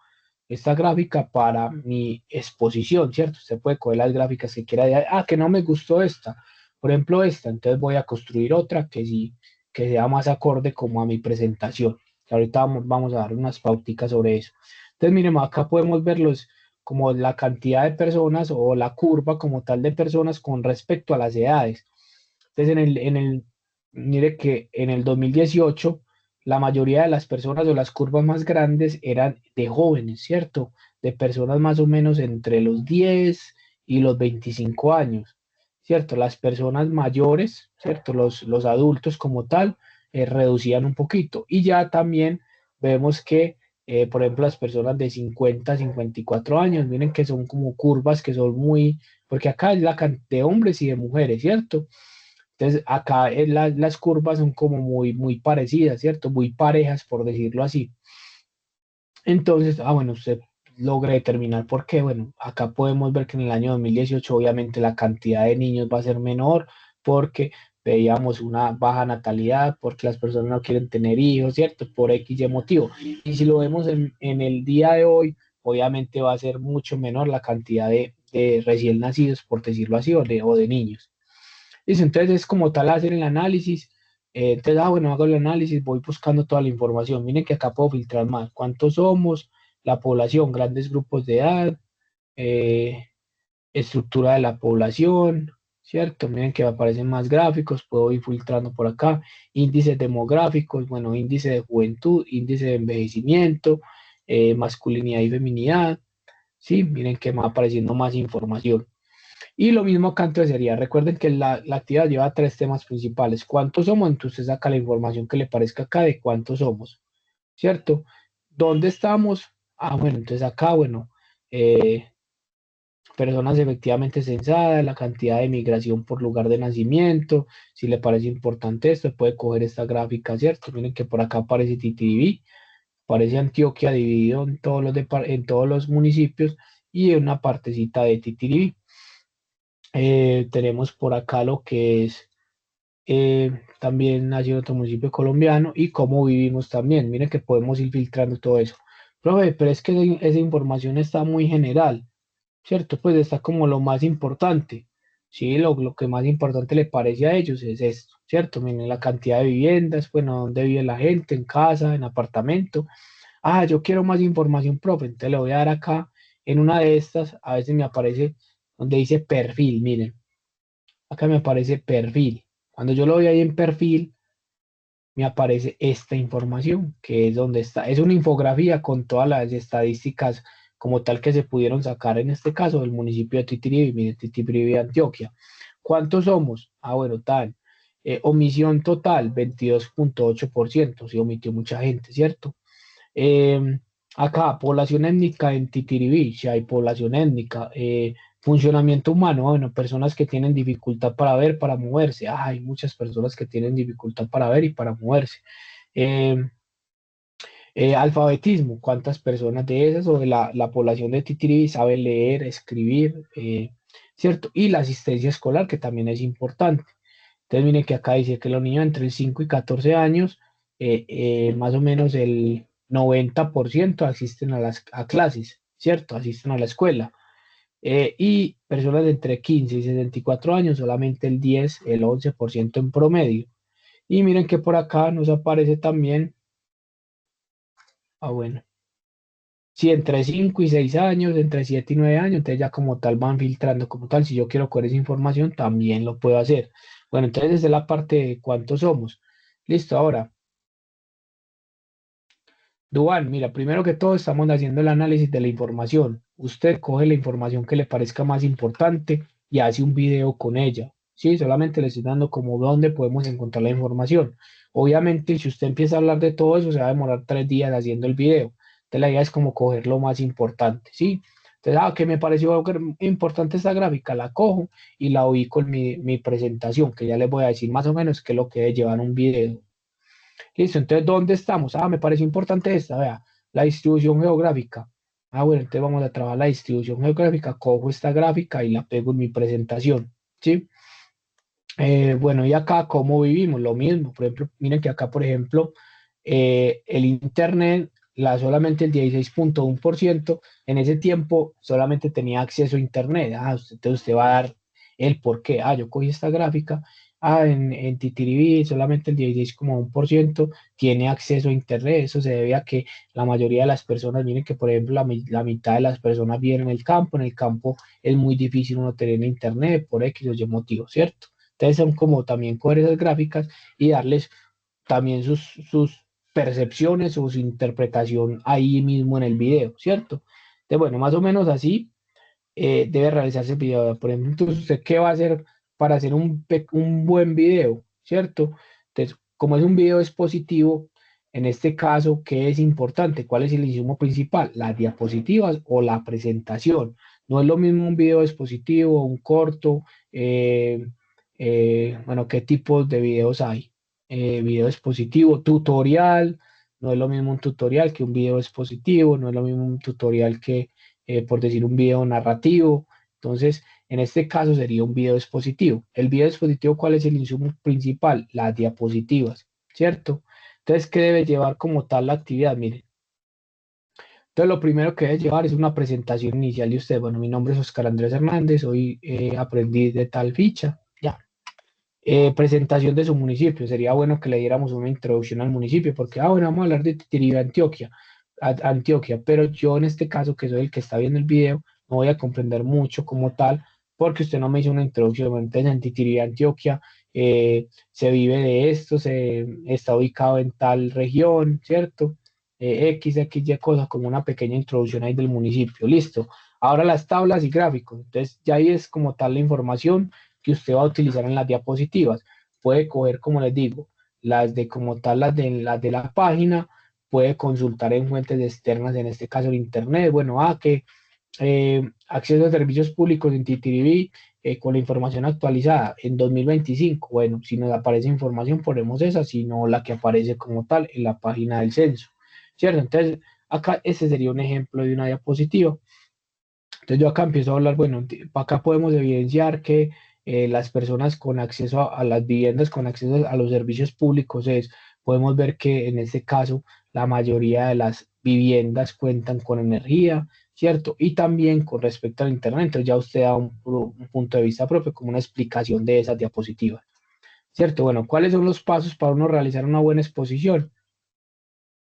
para mi exposición, ¿cierto? Usted puede coger las gráficas que quiera. Que no me gustó esta, por ejemplo, esta, entonces voy a construir otra que sí, que sea más acorde como a mi presentación. Ahorita vamos a dar unas pauticas sobre eso. Entonces, miren, acá podemos verlos como la cantidad de personas o la curva como tal de personas con respecto a las edades. Entonces, mire que en el 2018 la mayoría de las personas o las curvas más grandes eran de jóvenes, ¿cierto? De personas más o menos entre los 10 y los 25 años, ¿cierto? Las personas mayores, ¿cierto? Los adultos como tal, reducían un poquito. Y ya también vemos que, por ejemplo, las personas de 50 a 54 años, miren que son como curvas que son muy, porque acá es la cantidad de hombres y de mujeres, ¿cierto? Entonces, acá las curvas son como muy parecidas, ¿cierto? Muy parejas, por decirlo así. Entonces, bueno, usted logra determinar por qué. Bueno, acá podemos ver que en el año 2018 obviamente la cantidad de niños va a ser menor porque veíamos una baja natalidad, porque las personas no quieren tener hijos, ¿cierto? Por X y motivo. Y si lo vemos en el día de hoy, obviamente va a ser mucho menor la cantidad de recién nacidos, por decirlo así, o de niños. Listo, entonces es como tal hacer el análisis. Entonces, bueno, hago el análisis, voy buscando toda la información. Miren que acá puedo filtrar más. ¿Cuántos somos? La población, grandes grupos de edad, eh, estructura de la población, ¿cierto? Miren que aparecen más gráficos, puedo ir filtrando por acá. Índices demográficos, bueno, índice de juventud, índice de envejecimiento, masculinidad y feminidad. Sí, miren que va apareciendo más información. Y lo mismo acá entonces sería, recuerden que la actividad lleva tres temas principales. ¿Cuántos somos? Entonces saca la información que le parezca acá de cuántos somos, ¿cierto? ¿Dónde estamos? Bueno, entonces acá, bueno, eh, personas efectivamente censadas, la cantidad de migración por lugar de nacimiento, si le parece importante esto, puede coger esta gráfica, ¿cierto? Miren que por acá aparece TTV, aparece Antioquia dividido en en todos los municipios y una partecita de Titiribí. Tenemos por acá lo que es también nació en otro municipio colombiano y cómo vivimos también. Miren que podemos ir filtrando todo eso. Profe, pero es que esa información está muy general, ¿cierto? Pues está como lo más importante. Sí, lo que más importante le parece a ellos es esto, ¿cierto? Miren la cantidad de viviendas, bueno, dónde vive la gente, en casa, en apartamento. Ah, yo quiero más información, profe, entonces le voy a dar acá en una de estas, a veces me aparece donde dice perfil, miren, acá me aparece perfil. Cuando yo lo voy ahí en perfil, me aparece esta información, que es donde está. Es una infografía con todas las estadísticas como tal que se pudieron sacar en este caso del municipio de Titiribí, mire, Titiribí, Antioquia. ¿Cuántos somos? Ah, bueno, tal. Omisión total, 22.8%. Se omitió mucha gente, ¿cierto? Eh, Acá, población étnica en Titiribí, si hay población étnica. Funcionamiento humano, bueno, personas que tienen dificultad para ver, para moverse. Ah, hay muchas personas que tienen dificultad para ver y para moverse. Eh, Alfabetismo, ¿cuántas personas de esas o de la población de Titiribí sabe leer, escribir? ¿Cierto? Y la asistencia escolar, que también es importante. Entonces, miren que acá dice que los niños entre 5 y 14 años, más o menos el 90% asisten a clases, ¿cierto? Asisten a la escuela. Y personas de entre 15 y 64 años, solamente el 10, el 11% en promedio. Y miren que por acá nos aparece también, bueno, si entre 5 y 6 años, entre 7 y 9 años, entonces ya como tal van filtrando como tal. Si yo quiero coger esa información, también lo puedo hacer. Bueno, entonces desde la parte de cuántos somos. Listo, ahora. Duan, mira, primero que todo estamos haciendo el análisis de la información. Usted coge la información que le parezca más importante y hace un video con ella. Sí, solamente le estoy dando como dónde podemos encontrar la información. Obviamente, si usted empieza a hablar de todo eso, se va a demorar 3 días haciendo el video. Entonces, la idea es como coger lo más importante, ¿sí? Entonces, que me pareció importante esta gráfica, la cojo y la ubico en mi presentación, que ya les voy a decir más o menos qué es lo que debe llevar un video. Listo, entonces, ¿dónde estamos? Ah, me parece importante esta, vea, la distribución geográfica. Ah, bueno, entonces vamos a trabajar la distribución geográfica, cojo esta gráfica y la pego en mi presentación, ¿sí? Bueno, y acá, ¿cómo vivimos? Lo mismo, por ejemplo, miren que acá, por ejemplo, el Internet, solamente el 16.1%, en ese tiempo solamente tenía acceso a Internet. Ah, entonces usted va a dar el por qué. Ah, yo cogí esta gráfica. Ah, en Titiribí solamente el 16.1% tiene acceso a Internet. Eso se debe a que la mayoría de las personas, miren que por ejemplo la mitad de las personas viven en el campo. En el campo es muy difícil uno tener Internet por X o Y motivo, ¿cierto? Entonces son como también coger esas gráficas y darles también sus percepciones o su interpretación ahí mismo en el video, ¿cierto? Entonces, bueno, más o menos así debe realizarse el video. Por ejemplo, entonces, ¿usted qué va a hacer para hacer un buen video, ¿cierto? Entonces, como es un video expositivo, en este caso, ¿qué es importante? ¿Cuál es el insumo principal? Las diapositivas o la presentación. No es lo mismo un video expositivo, un corto, bueno, ¿qué tipos de videos hay? Video expositivo, tutorial, no es lo mismo un tutorial que un video expositivo, no es lo mismo un tutorial que, por decir, un video narrativo. Entonces, en este caso sería un video expositivo. El video expositivo, ¿cuál es el insumo principal? Las diapositivas, ¿cierto? Entonces, ¿qué debe llevar como tal la actividad? Miren. Entonces, lo primero que debe llevar es una presentación inicial de usted. Bueno, mi nombre es Oscar Andrés Hernández, soy aprendiz de tal ficha. Ya. Presentación de su municipio. Sería bueno que le diéramos una introducción al municipio, porque, bueno, vamos a hablar de Titiribí, Antioquia, Antioquia, pero yo en este caso, que soy el que está viendo el video, no voy a comprender mucho como tal, porque usted no me hizo una introducción. Entonces, en Titiribí, Antioquia, se vive de esto, se está ubicado en tal región, ¿cierto? Y cosas, como una pequeña introducción ahí del municipio. Listo. Ahora las tablas y gráficos. Entonces, ya ahí es como tal la información que usted va a utilizar en las diapositivas. Puede coger, como les digo, las de como tal, las de la página, puede consultar en fuentes externas, en este caso el Internet. Bueno, que acceso a servicios públicos en Titiribí, con la información actualizada en 2025. Bueno, si nos aparece información, ponemos esa, sino la que aparece como tal en la página del censo. ¿cierto? Entonces, acá ese sería un ejemplo de una diapositiva. Entonces yo acá empiezo a hablar, bueno, acá podemos evidenciar que las personas con acceso a las viviendas, con acceso a los servicios públicos, podemos ver que en este caso la mayoría de las viviendas cuentan con energía, ¿cierto? Y también con respecto al Internet, entonces ya usted da un punto de vista propio, como una explicación de esas diapositivas, ¿cierto? Bueno, ¿cuáles son los pasos para uno realizar una buena exposición?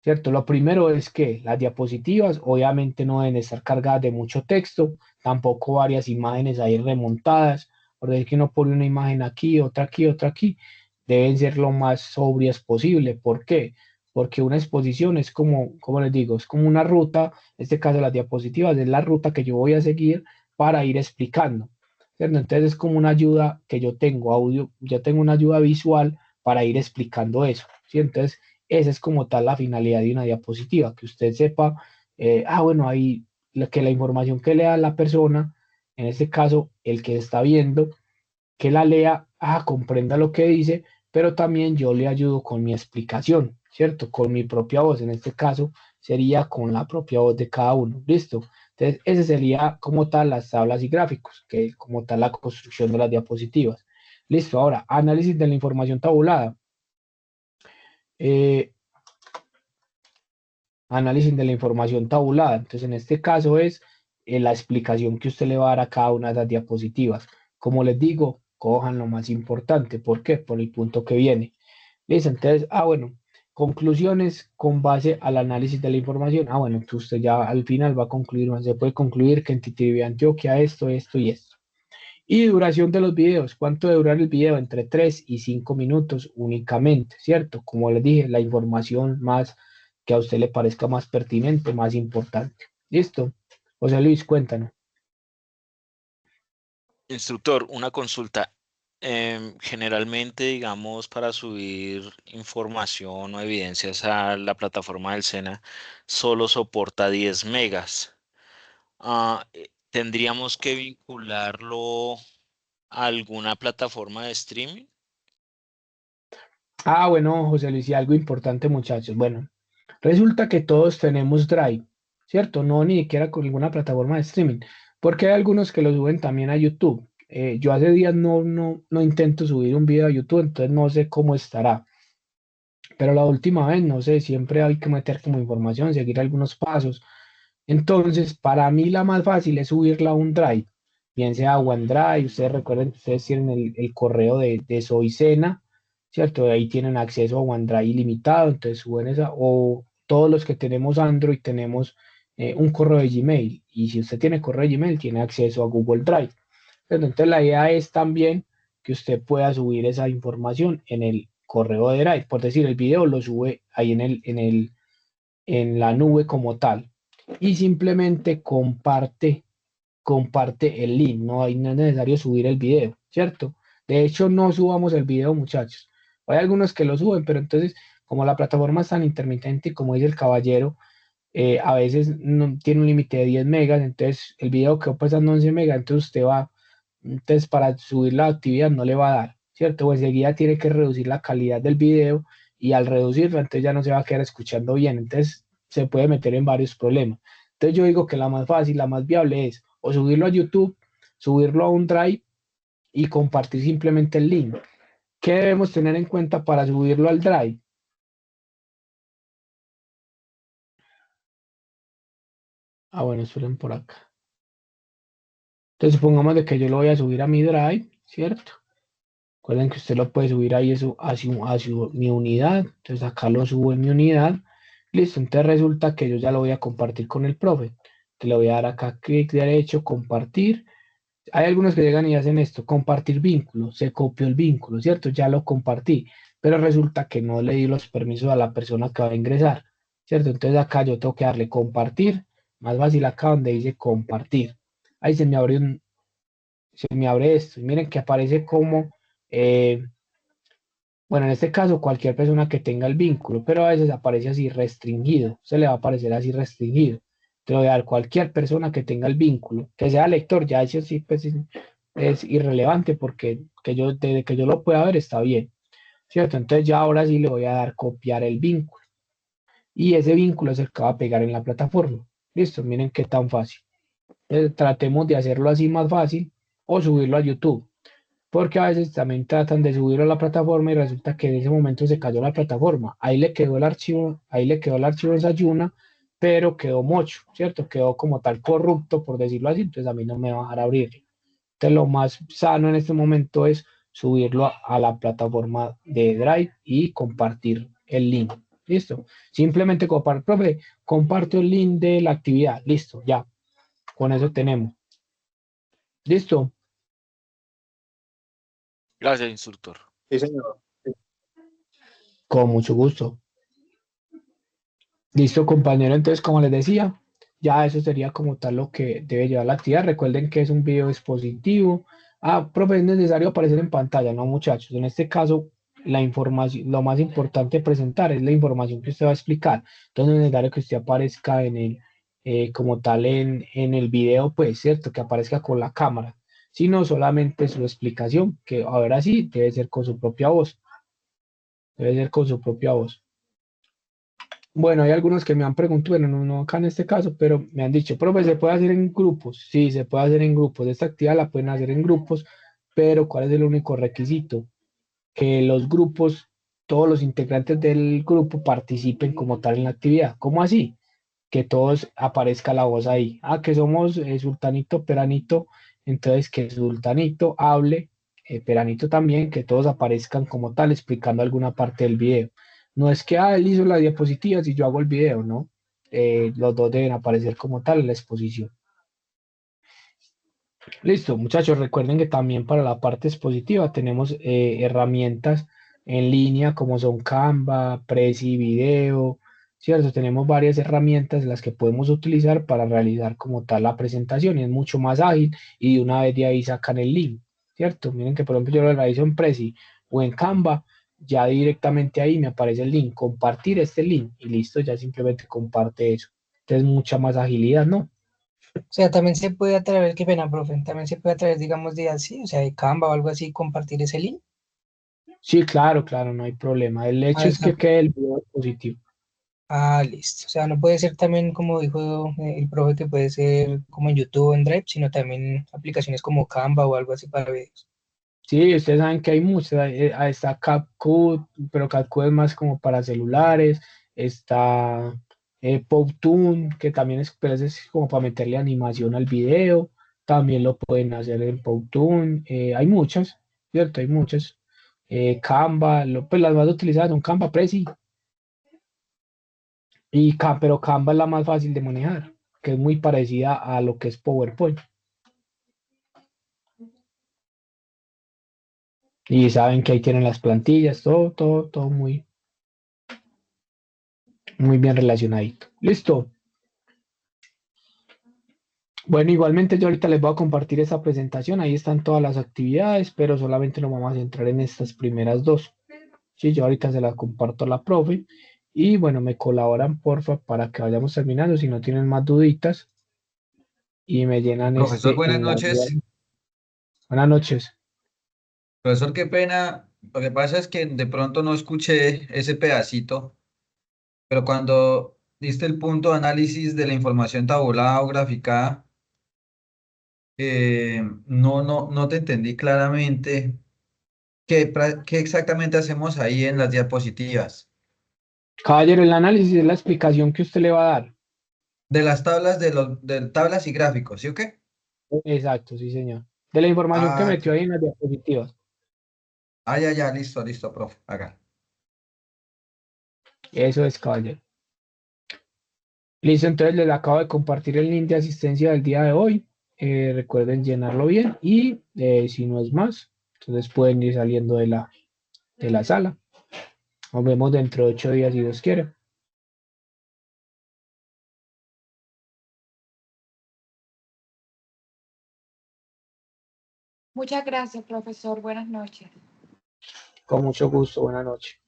¿Cierto? Lo primero es que las diapositivas obviamente no deben estar cargadas de mucho texto, tampoco varias imágenes ahí remontadas, por decir que uno pone una imagen aquí, otra aquí, otra aquí, deben ser lo más sobrias posible. ¿Por qué? Porque una exposición es como les digo, es como una ruta, en este caso las diapositivas es la ruta que yo voy a seguir para ir explicando, ¿cierto? Entonces es como una ayuda que yo tengo, audio, yo tengo una ayuda visual para ir explicando eso, ¿sí? Entonces esa es como tal la finalidad de una diapositiva, que usted sepa, bueno, ahí que la información que lea la persona, en este caso el que está viendo, que la lea, comprenda lo que dice, pero también yo le ayudo con mi explicación, ¿cierto? Con mi propia voz, en este caso sería con la propia voz de cada uno, ¿listo? Entonces, ese sería como tal las tablas y gráficos, que es como tal la construcción de las diapositivas. Listo, ahora, análisis de la información tabulada. Eh, Análisis de la información tabulada. Entonces, en este caso es la explicación que usted le va a dar a cada una de las diapositivas. Como les digo, cojan lo más importante. ¿Por qué? Por el punto que viene. Listo, entonces, bueno, conclusiones con base al análisis de la información. Bueno, entonces usted ya al final va a concluir, se puede concluir que en Titiribí, Antioquia, esto, esto y esto. Y duración de los videos, ¿cuánto debe durar el video? Entre 3 y 5 minutos únicamente, ¿cierto? Como les dije, la información más que a usted le parezca más pertinente, más importante. ¿Listo? José Luis, cuéntanos.
Instructor, una consulta. Generalmente, digamos, para subir información o evidencias a la plataforma del SENA, solo soporta 10 megas. ¿Tendríamos que vincularlo a alguna plataforma de streaming?
Bueno, José Luis, y algo importante, muchachos. Bueno, resulta que todos tenemos Drive, ¿cierto? No ni siquiera con ninguna plataforma de streaming, porque hay algunos que lo suben también a YouTube. Yo hace días no intento subir un video a YouTube, entonces no sé cómo estará. Pero la última vez, no sé, siempre hay que meter como información, seguir algunos pasos. Entonces, para mí la más fácil es subirla a un Drive, bien sea OneDrive. Ustedes recuerden que ustedes tienen el correo de Soicena, ¿cierto? Ahí tienen acceso a OneDrive ilimitado, entonces suben esa, o todos los que tenemos Android tenemos un correo de Gmail, y si usted tiene correo de Gmail, tiene acceso a Google Drive. Entonces, la idea es también que usted pueda subir esa información en el correo de Drive. Por decir, el video lo sube ahí en la nube como tal. Y simplemente comparte el link. No es necesario subir el video, ¿cierto? De hecho, no subamos el video, muchachos. Hay algunos que lo suben, pero entonces, como la plataforma es tan intermitente y como dice el caballero, a veces no, tiene un límite de 10 megas, entonces el video quedó pesando 11 megas, entonces usted va, entonces para subir la actividad no le va a dar, ¿cierto? Pues enseguida tiene que reducir la calidad del video, y al reducirlo, entonces ya no se va a quedar escuchando bien, entonces se puede meter en varios problemas. Entonces yo digo que la más fácil, la más viable es o subirlo a YouTube, subirlo a un Drive y compartir simplemente el link. ¿Qué debemos tener en cuenta para subirlo al Drive? Bueno, esperen por acá. Entonces supongamos de que yo lo voy a subir a mi Drive, ¿cierto? Recuerden que usted lo puede subir ahí mi unidad. Entonces acá lo subo en mi unidad. Listo, entonces resulta que yo ya lo voy a compartir con el profe. Que le voy a dar acá clic derecho, compartir. Hay algunos que llegan y hacen esto, compartir vínculo. Se copió el vínculo, ¿cierto? Ya lo compartí. Pero resulta que no le di los permisos a la persona que va a ingresar, ¿cierto? Entonces acá yo tengo que darle compartir. Más fácil acá donde dice compartir. Ahí se me abre esto. Y miren que aparece como, bueno, en este caso cualquier persona que tenga el vínculo, pero a veces aparece así restringido. Se le va a aparecer así restringido. Te lo voy a dar cualquier persona que tenga el vínculo, que sea lector, ya eso sí pues, es irrelevante, porque desde que yo lo pueda ver está bien, ¿cierto? Entonces ya ahora sí le voy a dar copiar el vínculo. y ese vínculo es el que va a pegar en la plataforma. Listo, miren qué tan fácil. Entonces, tratemos de hacerlo así más fácil o subirlo a YouTube, porque a veces también tratan de subirlo a la plataforma y resulta que en ese momento se cayó la plataforma. Ahí le quedó el archivo en Sayuna, pero quedó mocho, ¿cierto? Quedó como tal corrupto, por decirlo así, entonces a mí no me va a dejar abrirlo. Entonces lo más sano en este momento es subirlo a la plataforma de Drive y compartir el link. Listo. Simplemente profe, comparto el link de la actividad. Listo, ya. Con eso tenemos. Listo.
Gracias, instructor.
Sí, señor.
Con mucho gusto. Listo, compañero. Entonces, como les decía, ya eso sería como tal lo que debe llevar la actividad. Recuerden que es un video expositivo. Ah, profe, es necesario aparecer en pantalla, no, muchachos. En este caso, la información, lo más importante de presentar es la información que usted va a explicar. Entonces, es necesario que usted aparezca en el, como tal en el video, pues, ¿cierto? Que aparezca con la cámara, sino solamente su explicación, que ahora sí debe ser con su propia voz. Debe ser con su propia voz. Bueno, hay algunos que me han preguntado, bueno, no acá en este caso, pero me han dicho, profe, ¿se puede hacer en grupos? Sí, se puede hacer en grupos. Esta actividad la pueden hacer en grupos, pero ¿cuál es el único requisito? Que los grupos, todos los integrantes del grupo participen como tal en la actividad. ¿Cómo así? Que todos aparezca la voz ahí. Ah, que somos Sultanito, Peranito, entonces que Sultanito hable, Peranito también, que todos aparezcan como tal explicando alguna parte del video. No es que, él hizo las diapositivas y yo hago el video, ¿no? Los dos deben aparecer como tal en la exposición. Listo, muchachos, recuerden que también para la parte expositiva tenemos herramientas en línea como son Canva, Prezi Video, ¿cierto? Tenemos varias herramientas las que podemos utilizar para realizar como tal la presentación y es mucho más ágil y de una vez de ahí sacan el link, ¿cierto? Miren que por ejemplo yo lo realizo en Prezi o en Canva, ya directamente ahí me aparece el link, compartir este link y listo, ya simplemente comparte eso. Entonces mucha más agilidad, ¿no?
O sea, también se puede a través, qué pena, profe, también se puede a través, digamos, de así, o sea, de Canva o algo así, compartir ese link.
Sí, claro, claro, no hay problema. El
Ah,
hecho es que quede el video positivo.
listo. O sea, no puede ser también, como dijo el profe, que puede ser como en YouTube o en Drive, sino también aplicaciones como Canva o algo así para videos.
Sí, ustedes saben que hay muchas. Está CapCut, pero CapCut es más como para celulares. Está Powtoon, que también es, pero ese es como para meterle animación al video. También lo pueden hacer en Powtoon. Hay muchas, ¿cierto? Hay muchas. Canva, pues las más utilizadas son Canva, Prezi. Pero Canva es la más fácil de manejar, que es muy parecida a lo que es PowerPoint. Y saben que ahí tienen las plantillas, todo muy, muy bien relacionadito. Listo. Bueno, igualmente yo ahorita les voy a compartir esta presentación. Ahí están todas las actividades, pero solamente nos vamos a centrar en estas primeras dos. Sí, yo ahorita se las comparto a la profe. Y bueno, me colaboran, porfa, para que vayamos terminando. Si no tienen más duditas y me llenan
Profesor,
este
buenas
enlace.
noches.
Buenas noches.
Profesor, qué pena. Lo que pasa es que de pronto no escuché ese pedacito, pero cuando diste el punto de análisis de la información tabulada o graficada, no te entendí claramente qué exactamente hacemos ahí en las diapositivas.
Caballero, el análisis es la explicación que usted le va a dar.
De las tablas de tablas y gráficos, ¿sí o qué?
Exacto, sí, señor. De la información que
Ah,
metió ahí en las diapositivas.
ya, listo, profe. Haga.
Eso es, caballero. Listo, entonces les acabo de compartir el link de asistencia del día de hoy. Recuerden llenarlo bien y si no es más, entonces pueden ir saliendo de la sala. Nos vemos dentro de 8 días si Dios quiere.
Muchas gracias, profesor. Buenas noches.
Con mucho gusto. Buenas noches.